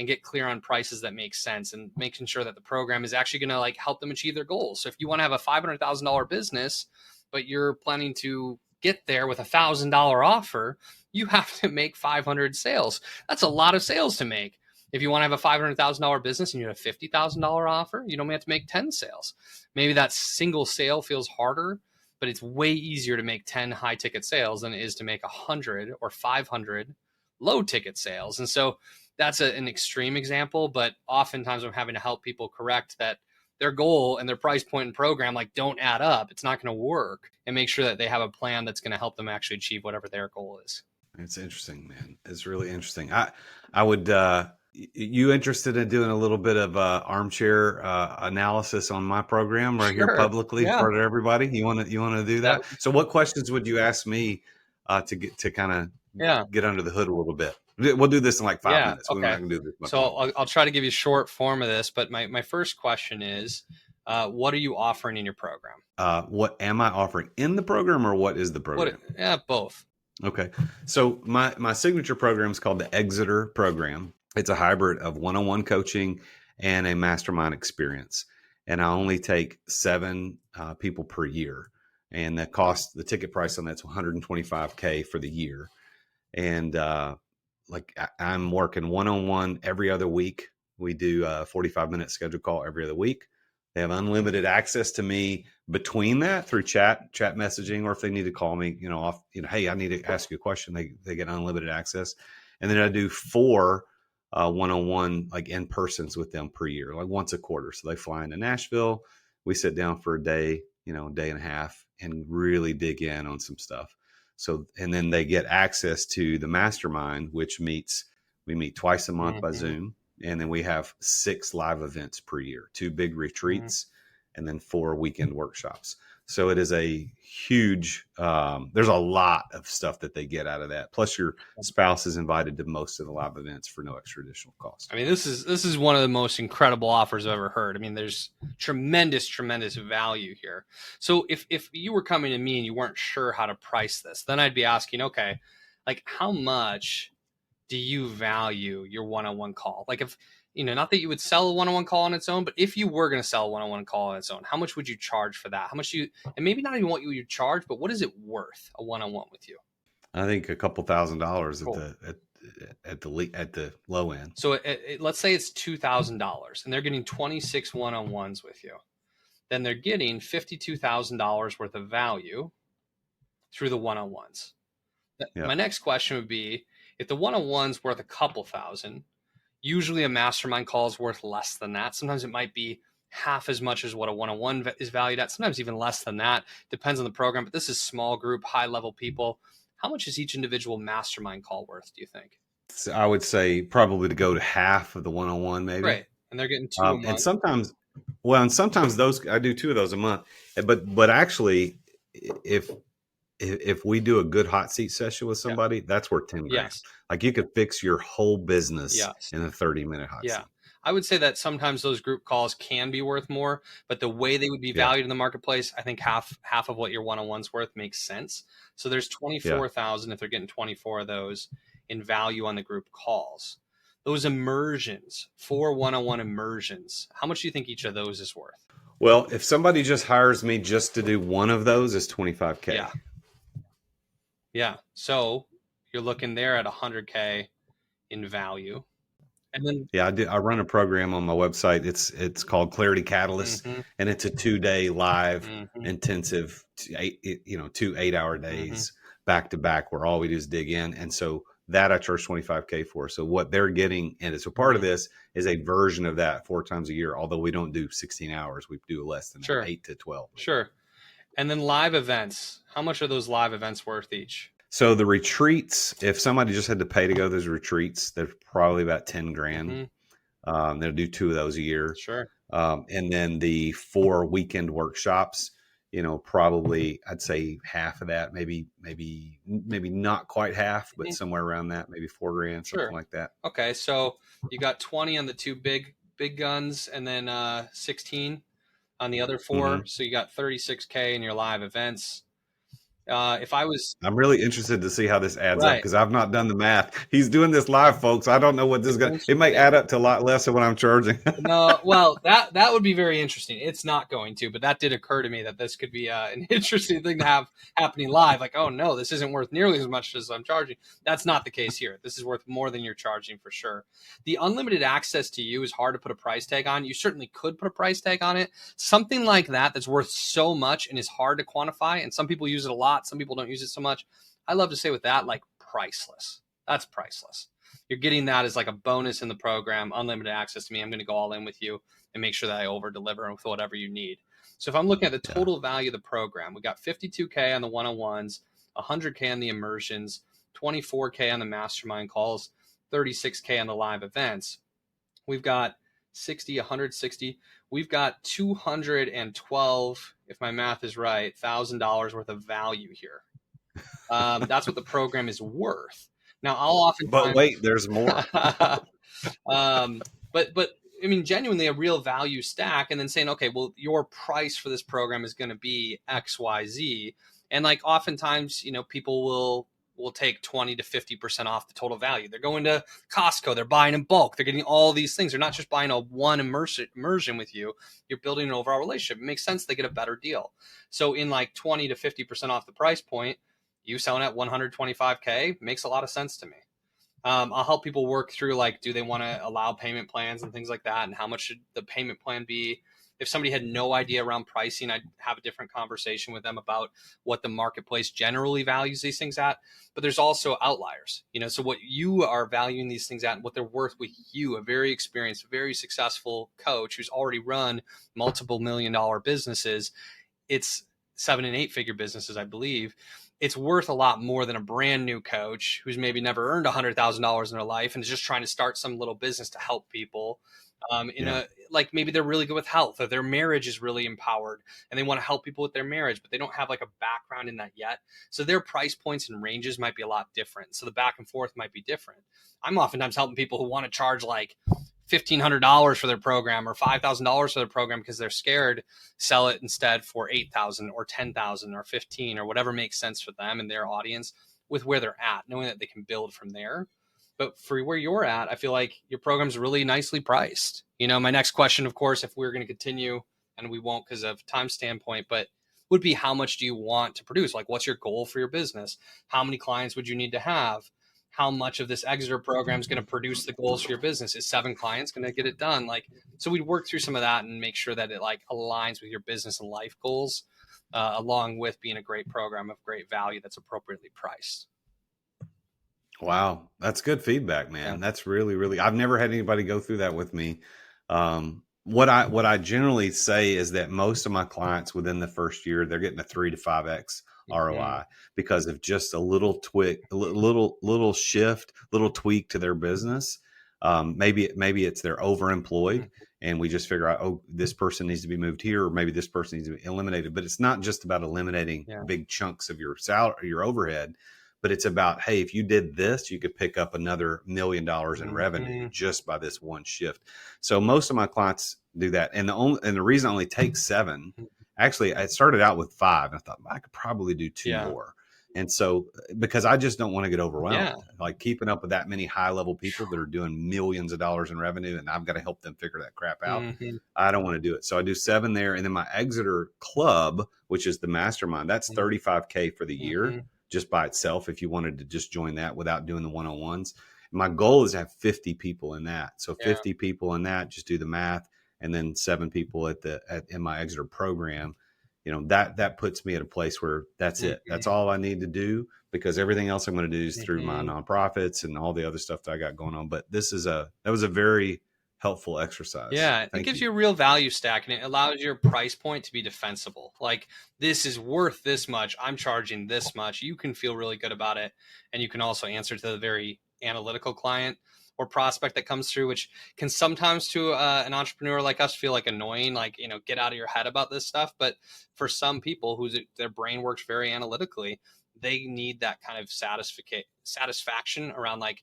get clear on prices that make sense, and making sure that the program is actually going to like help them achieve their goals. So if you want to have a $500,000 business, but you're planning to get there with $1,000 offer, you have to make 500 sales. That's a lot of sales to make. If you want to have a $500,000 business and you have a $50,000 offer, you don't have to make 10 sales. Maybe that single sale feels harder, but it's way easier to make 10 high ticket sales than it is to make 100 or 500 low ticket sales. And so that's an extreme example, but oftentimes I'm having to help people correct that their goal and their price point and program like don't add up. It's not going to work, and make sure that they have a plan that's going to help them actually achieve whatever their goal is. It's interesting, man. It's really interesting. I would, you interested in doing a little bit of armchair analysis on my program right here publicly for everybody? You want to do that? So what questions would you ask me to get to kind of get under the hood a little bit? We'll do this in like 5 minutes. Okay. We're not going to do this much. So I'll try to give you a short form of this, but my first question is, what are you offering in your program? What am I offering in the program, or what is the program? Both. Okay. So my signature program is called the Exeter program. It's a hybrid of one-on-one coaching and a mastermind experience. And I only take 7 people per year. And the ticket price on that's $125K for the year. And I'm working one-on-one every other week. We do a 45-minute scheduled call every other week. They have unlimited access to me between that through chat messaging, or if they need to call me, hey, I need to ask you a question. They get unlimited access. And then I do 4 one-on-one, like in persons with them per year, like once a quarter. So they fly into Nashville. We sit down for a day, day and a half, and really dig in on some stuff. So, and then they get access to the mastermind, which we meet twice a month by Zoom. And then we have 6 live events per year, 2 big retreats, and then 4 weekend workshops. So it is a huge, there's a lot of stuff that they get out of that. Plus your spouse is invited to most of the live events for no extra additional cost. I mean, this is one of the most incredible offers I've ever heard. I mean, there's tremendous value here. So if you were coming to me and you weren't sure how to price this, then I'd be asking, okay, like how much do you value your one-on-one call? Like if, not that you would sell a one-on-one call on its own, but if you were going to sell a one-on-one call on its own, how much would you charge for that? How much and maybe not even what you would charge, but what is it worth, a one-on-one with you? I think a couple $1,000s at the low end. So let's say it's $2,000 and they're getting 26 one-on-ones with you. Then they're getting $52,000 worth of value through the one-on-ones. Yeah. My next question would be, if the one-on-one's worth a couple thousand, usually a mastermind call is worth less than that. Sometimes it might be half as much as what a one-on-one is valued at. Sometimes even less than that. Depends on the program. But this is small group, high-level people. How much is each individual mastermind call worth, do you think? So I would say probably to go to half of the one-on-one, maybe. Right. And they're getting 2 a month. And sometimes those, I do 2 of those a month. But actually, if we do a good hot seat session with somebody, that's worth 10 grand. Yes. Like you could fix your whole business in a 30-minute hot seat. I would say that sometimes those group calls can be worth more, but the way they would be valued in the marketplace, I think half of what your one-on-one's worth makes sense. So there's 24,000 if they're getting 24 of those in value on the group calls. Those immersions, 4 one-on-one immersions, how much do you think each of those is worth? Well, if somebody just hires me just to do one of those, it's $25K. Yeah. So you're looking there at $100K in value. And then I run a program on my website. It's called Clarity Catalyst, and it's a 2-day live intensive, 2 8-hour days back to back, where all we do is dig in. And so that I charge $25K for. So what they're getting, and it's a part of this, is a version of that 4 times a year. Although we don't do 16 hours, we do less than that, 8 to 12. Sure. And then live events. How much are those live events worth each? So the retreats, if somebody just had to pay to go to those retreats, they're probably about 10 grand. They'll do 2 of those a year. Sure. And then the 4 weekend workshops, probably I'd say half of that, maybe not quite half, but somewhere around that, maybe 4 grand, something like that. Okay. So you got 20 on the 2 big guns, and then 16 on the other 4. So you got 36K in your live events. I'm really interested to see how this adds up, because I've not done the math. He's doing this live, folks. I don't know what this is going to, it may add up to a lot less than what I'm charging. No, well, that would be very interesting. It's not going to, but that did occur to me that this could be an interesting thing to have happening live. Like, oh no, this isn't worth nearly as much as I'm charging. That's not the case here. This is worth more than you're charging for sure. The unlimited access to you is hard to put a price tag on. You certainly could put a price tag on it. Something like that's worth so much and is hard to quantify. And some people use it a lot. Some people don't use it so much. I love to say with that, like priceless. That's priceless. you're getting that as like a bonus in the program, unlimited access to me. I'm going to go all in with you and make sure that I over deliver with whatever you need. So if I'm looking at the total value of the program, we got 52K on the one-on-ones, 100K on the immersions, 24K on the mastermind calls, 36K on the live events. We've got 60, 160. We've got 212, if my math is right, $1,000 worth of value here. That's what the program is worth. Now, I'll oftentimes. But wait, there's more. But I mean, genuinely a real value stack, and then saying, okay, well, your price for this program is going to be X, Y, Z, and like oftentimes, people will take 20 to 50% off the total value. They're going to Costco, they're buying in bulk, they're getting all these things. They're not just buying a one immersion with you. You're building an overall relationship. It makes sense they get a better deal. So in like 20 to 50% off the price point, you selling at 125K makes a lot of sense to me. I'll help people work through, like, do they want to allow payment plans and things like that? And how much should the payment plan be? If somebody had no idea around pricing, I'd have a different conversation with them about what the marketplace generally values these things at. But there's also outliers, so what you are valuing these things at and what they're worth with you, a very experienced, very successful coach who's already run multiple $1-million businesses. It's 7- and 8-figure businesses, I believe. It's worth a lot more than a brand new coach who's maybe never earned $100,000 in their life and is just trying to start some little business to help people. Like maybe they're really good with health, or their marriage is really empowered and they want to help people with their marriage, but they don't have like a background in that yet. So their price points and ranges might be a lot different. So the back and forth might be different. I'm oftentimes helping people who want to charge like $1,500 for their program or $5,000 for their program because they're scared, sell it instead for $8,000 or $10,000 or $15,000 or whatever makes sense for them and their audience with where they're at, knowing that they can build from there. But for where you're at, I feel like your program's really nicely priced. My next question, of course, if we're going to continue, and we won't because of time standpoint, but would be, how much do you want to produce? Like, what's your goal for your business? How many clients would you need to have? How much of this Exeter program is going to produce the goals for your business? Is 7 clients going to get it done? So we'd work through some of that and make sure that it aligns with your business and life goals, along with being a great program of great value that's appropriately priced. Wow. That's good feedback, man. Yeah. That's really, really, I've never had anybody go through that with me. What I generally say is that most of my clients within the first year, they're getting a 3 to 5x ROI because of just a little little shift, little tweak to their business. Maybe it's they're overemployed and we just figure out, oh, this person needs to be moved here, or maybe this person needs to be eliminated. But it's not just about eliminating big chunks of your salary, your overhead. But it's about, hey, if you did this, you could pick up another $1 million in revenue just by this one shift. So most of my clients do that. And the reason I only take 7, actually, I started out with 5. And I thought I could probably do 2 more. And so, because I just don't want to get overwhelmed, like keeping up with that many high level people that are doing millions of dollars in revenue, and I've got to help them figure that crap out. I don't want to do it. So I do 7 there. And then my Exeter club, which is the mastermind, that's $35K for the year. Just by itself, if you wanted to just join that without doing the one-on-ones. My goal is to have 50 people in that. So 50 people in that, just do the math, and then 7 people in my Exeter program. That puts me at a place where that's it. That's all I need to do, because everything else I'm going to do is through my nonprofits and all the other stuff that I got going on. But that was a very helpful exercise. Yeah, it gives you a real value stack, and it allows your price point to be defensible. Like, this is worth this much, I'm charging this much. You can feel really good about it, and you can also answer to the very analytical client or prospect that comes through, which can sometimes to an entrepreneur like us feel like annoying, like, get out of your head about this stuff. But for some people their brain works very analytically, they need that kind of satisfaction around, like,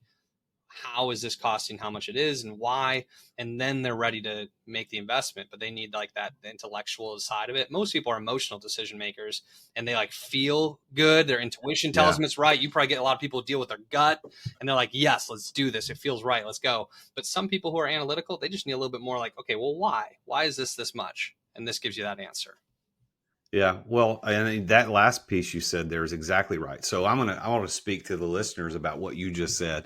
how is this costing, how much it is, and why, and then they're ready to make the investment. But they need like that intellectual side of it. Most people are emotional decision makers, and they like feel good. Their intuition tells them it's right. You probably get a lot of people who deal with their gut, and they're like, yes, let's do this, it feels right, let's go. But some people who are analytical, they just need a little bit more like, okay, well, why is this much? And this gives you that answer. Yeah, well, and that last piece you said there is exactly right. So I want to speak to the listeners about what you just said.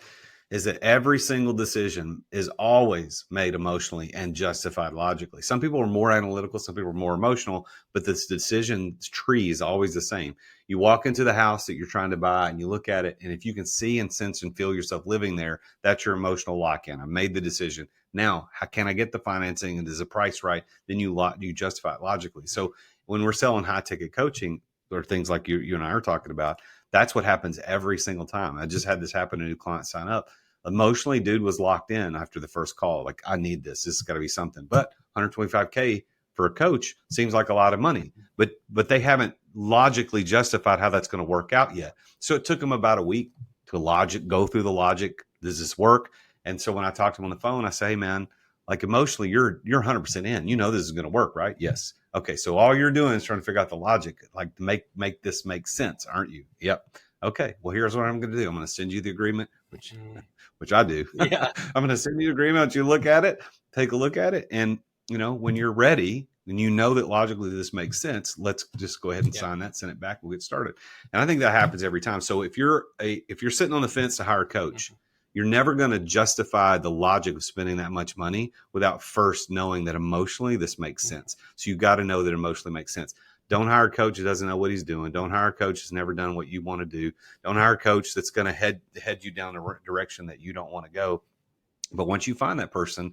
is that every single decision is always made emotionally and justified logically. Some people are more analytical, some people are more emotional, but this decision tree is always the same. You walk into the house that you're trying to buy and you look at it, and if you can see and sense and feel yourself living there, that's your emotional lock-in. I made the decision. Now, how can I get the financing, and is the price right? Then you justify it logically. So when we're selling high-ticket coaching or things like you and I are talking about, that's what happens every single time. I just had this happen. A new client sign up. Emotionally, dude was locked in after the first call. Like, I need this. This has got to be something. But $125K for a coach seems like a lot of money. But they haven't logically justified how that's going to work out yet. So it took them about a week to go through the logic. Does this work? And so when I talk to them on the phone, I say, hey, man, like emotionally, you're 100% in. You know this is going to work, right? Yes. Okay, so all you're doing is trying to figure out the logic, like to make this make sense, aren't you? Yep. Okay, well, here's what I'm going to do. I'm going to send you the agreement, which I do. Yeah. I'm going to send you the agreement. You look at it, take a look at it, and when you're ready and you know that logically this makes sense, let's just go ahead and sign that, send it back, we'll get started. And I think that happens every time. So if you're sitting on the fence to hire a coach, you're never going to justify the logic of spending that much money without first knowing that emotionally this makes sense. So you got to know that emotionally makes sense. Don't hire a coach that doesn't know what he's doing. Don't hire a coach that's never done what you want to do. Don't hire a coach that's going to head you down a direction that you don't want to go. But once you find that person,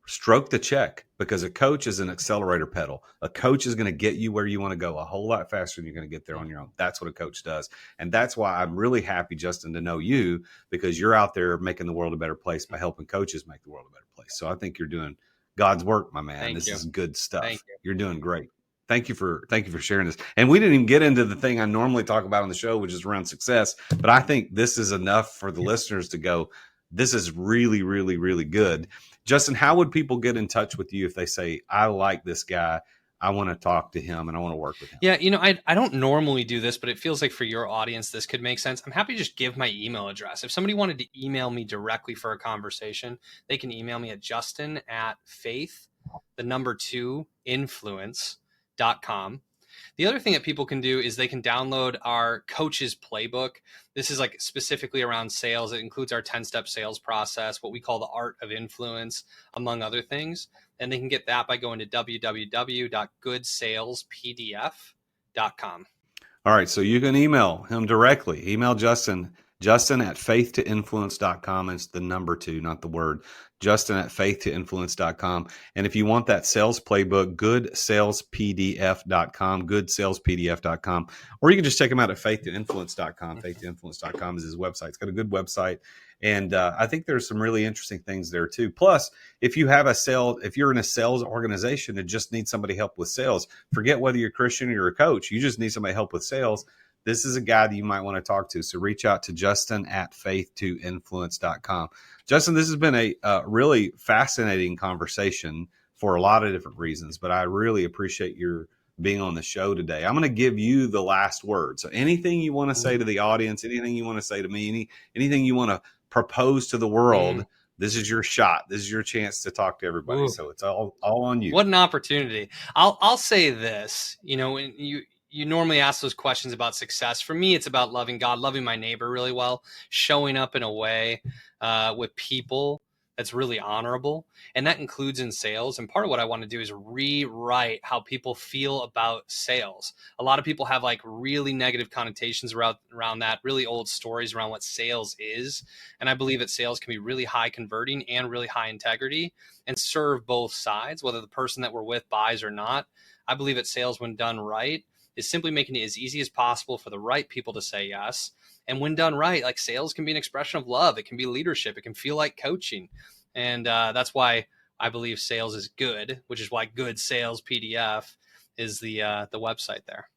stroke the check, because a coach is an accelerator pedal. A coach is going to get you where you want to go a whole lot faster than you're going to get there on your own. That's what a coach does. And that's why I'm really happy, Justin, to know you, because you're out there making the world a better place by helping coaches make the world a better place. So I think you're doing God's work, my man. This is good stuff. You're doing great. Thank you for sharing this. And we didn't even get into the thing I normally talk about on the show, which is around success. But I think this is enough for the listeners to go, this is really, really, really good. Justin, how would people get in touch with you if they say, I like this guy, I want to talk to him, and I want to work with him? Yeah, I don't normally do this, but it feels like for your audience, this could make sense. I'm happy to just give my email address. If somebody wanted to email me directly for a conversation, they can email me at justin@faith2influence.com. The other thing that people can do is they can download our coach's playbook. This is like specifically around sales. It includes our 10-step sales process, what we call the art of influence, among other things. And they can get that by going to www.goodsalespdf.com. All right. So you can email him directly. Email Justin at faith2influence.com. It's the number 2, not the word. Justin at faith2influence.com. And if you want that sales playbook, goodsalespdf.com, goodsalespdf.com. Or you can just check him out at faith2influence.com. Faith2influence.com is his website. It's got a good website. And I think there's some really interesting things there too. Plus, if you're in a sales organization and just need somebody help with sales, forget whether you're a Christian or you're a coach, you just need somebody help with sales. This is a guy that you might want to talk to. So reach out to Justin at faith2influence.com. Justin, this has been a really fascinating conversation for a lot of different reasons, but I really appreciate your being on the show today. I'm going to give you the last word. So anything you want to say to the audience, anything you want to say to me, anything you want to propose to the world, this is your shot. This is your chance to talk to everybody. So it's all on you. What an opportunity. I'll say this, when you normally ask those questions about success. For me, it's about loving God, loving my neighbor really well, showing up in a way with people that's really honorable. And that includes in sales. And part of what I want to do is rewrite how people feel about sales. A lot of people have like really negative connotations around that, really old stories around what sales is. And I believe that sales can be really high converting and really high integrity and serve both sides, whether the person that we're with buys or not. I believe that sales, when done right, is simply making it as easy as possible for the right people to say yes. And when done right, like sales can be an expression of love. It can be leadership. It can feel like coaching. And that's why I believe sales is good, which is why Good Sales PDF is the website there.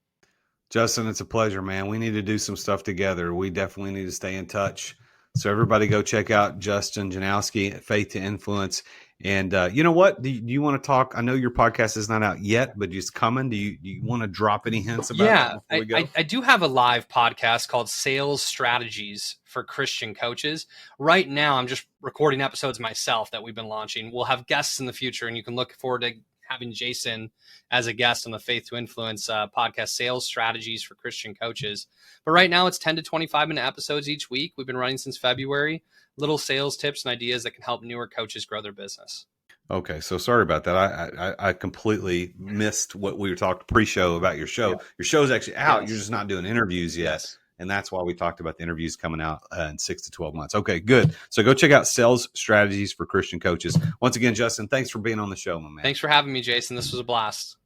Justin, it's a pleasure, man. We need to do some stuff together. We definitely need to stay in touch. So everybody go check out Justin Janowski at Faith to Influence. And you know what? Do you want to talk? I know your podcast is not out yet, but it's coming. Do you want to drop any hints about that before we go? I do have a live podcast called Sales Strategies for Christian Coaches. Right now, I'm just recording episodes myself that we've been launching. We'll have guests in the future, and you can look forward to having Jason as a guest on the Faith to Influence podcast, Sales Strategies for Christian Coaches. But right now, it's 10 to 25-minute episodes each week. We've been running since February. little sales tips and ideas that can help newer coaches grow their business. Okay, so sorry about that. I completely missed what we were talking pre-show about your show. Yeah. Your show's actually out. Yes. You're just not doing interviews yet. Yes. And that's why we talked about the interviews coming out in 6 to 12 months. Okay, good. So go check out Sales Strategies for Christian Coaches. Once again, Justin, thanks for being on the show, my man. Thanks for having me, Jason. This was a blast.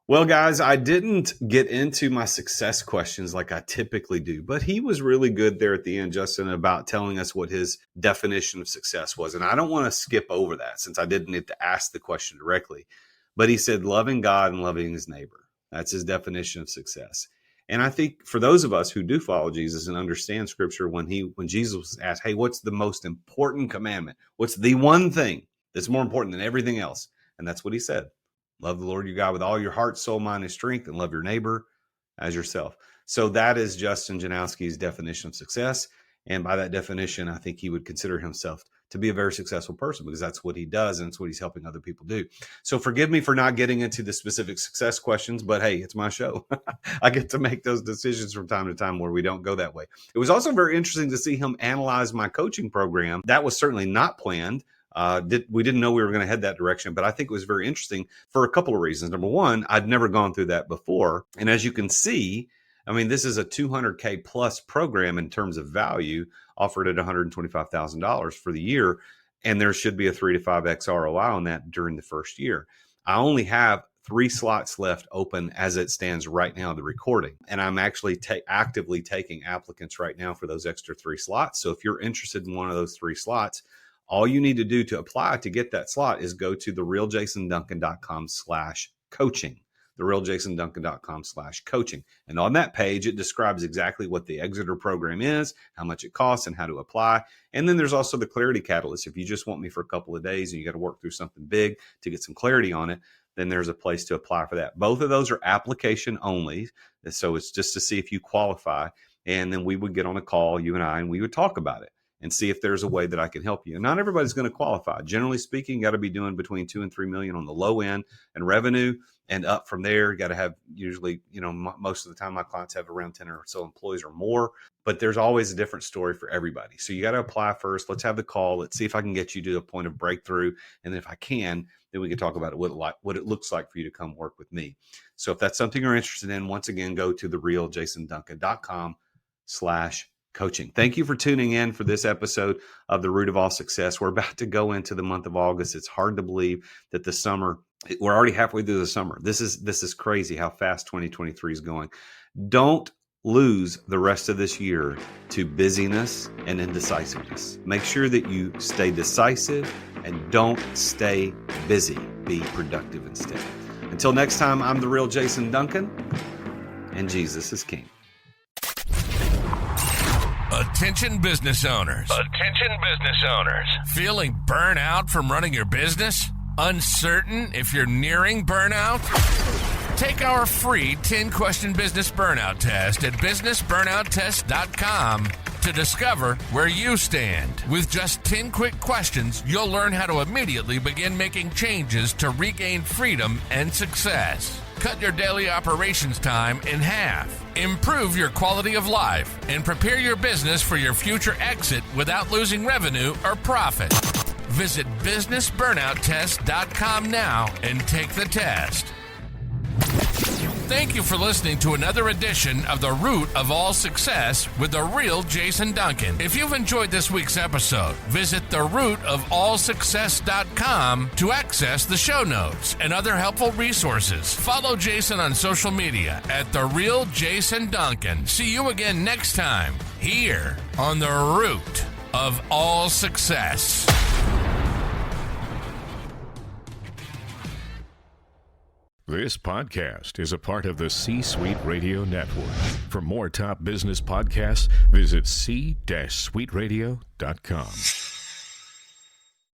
Well, guys, I didn't get into my success questions like I typically do, but he was really good there at the end, Justin, about telling us what his definition of success was. And I don't want to skip over that since I didn't need to ask the question directly. But he said loving God and loving his neighbor. That's his definition of success. And I think for those of us who do follow Jesus and understand Scripture, when Jesus was asked, hey, what's the most important commandment? What's the one thing that's more important than everything else? And that's what he said. Love the Lord your God with all your heart, soul, mind, and strength, and love your neighbor as yourself. So that is Justin Janowski's definition of success. And by that definition, I think he would consider himself to be a very successful person because that's what he does and it's what he's helping other people do. So forgive me for not getting into the specific success questions, but hey, it's my show. I get to make those decisions from time to time where we don't go that way. It was also very interesting to see him analyze my coaching program. That was certainly not planned. We didn't know we were going to head that direction, but I think it was very interesting for a couple of reasons. Number one, I'd never gone through that before. And as you can see, I mean, this is a $200K plus program in terms of value offered at $125,000 for the year. And there should be a 3 to 5x ROI on that during the first year. I only have 3 slots left open as it stands right now, the recording. And I'm actually actively taking applicants right now for those extra 3 slots. So if you're interested in one of those 3 slots, all you need to do to apply to get that slot is go to therealjasonduncan.com/coaching. therealjasonduncan.com/coaching. And on that page, it describes exactly what the Exeter program is, how much it costs, and how to apply. And then there's also the clarity catalyst. If you just want me for a couple of days and you got to work through something big to get some clarity on it, then there's a place to apply for that. Both of those are application only. So it's just to see if you qualify. And then we would get on a call, you and I, and we would talk about it and see if there's a way that I can help you. And not everybody's going to qualify. Generally speaking, you got to be doing between 2 and 3 million on the low end in revenue, and up from there, you got to have usually, most of the time my clients have around 10 or so employees or more, but there's always a different story for everybody. So you got to apply first. Let's have the call. Let's see if I can get you to a point of breakthrough. And then if I can, then we can talk about what it looks like for you to come work with me. So if that's something you're interested in, once again, go to therealjasonduncan.com/coaching. Thank you for tuning in for this episode of The Root of All Success. We're about to go into the month of August. It's hard to believe that the summer, we're already halfway through the summer. This is crazy how fast 2023 is going. Don't lose the rest of this year to busyness and indecisiveness. Make sure that you stay decisive and don't stay busy. Be productive instead. Until next time, I'm the real Jason Duncan, and Jesus is King. Attention business owners. Attention business owners. Feeling burnout from running your business? Uncertain if you're nearing burnout? Take our free 10-question business burnout test at businessburnouttest.com to discover where you stand. With just 10 quick questions, you'll learn how to immediately begin making changes to regain freedom and success. Cut your daily operations time in half. Improve your quality of life and prepare your business for your future exit without losing revenue or profit. Visit businessburnouttest.com now and take the test. Thank you for listening to another edition of The Root of All Success with the real Jason Duncan. If you've enjoyed this week's episode, visit therootofallsuccess.com to access the show notes and other helpful resources. Follow Jason on social media at The Real Jason Duncan. See you again next time here on The Root of All Success. This podcast is a part of the C-Suite Radio Network. For more top business podcasts, visit c-suiteradio.com.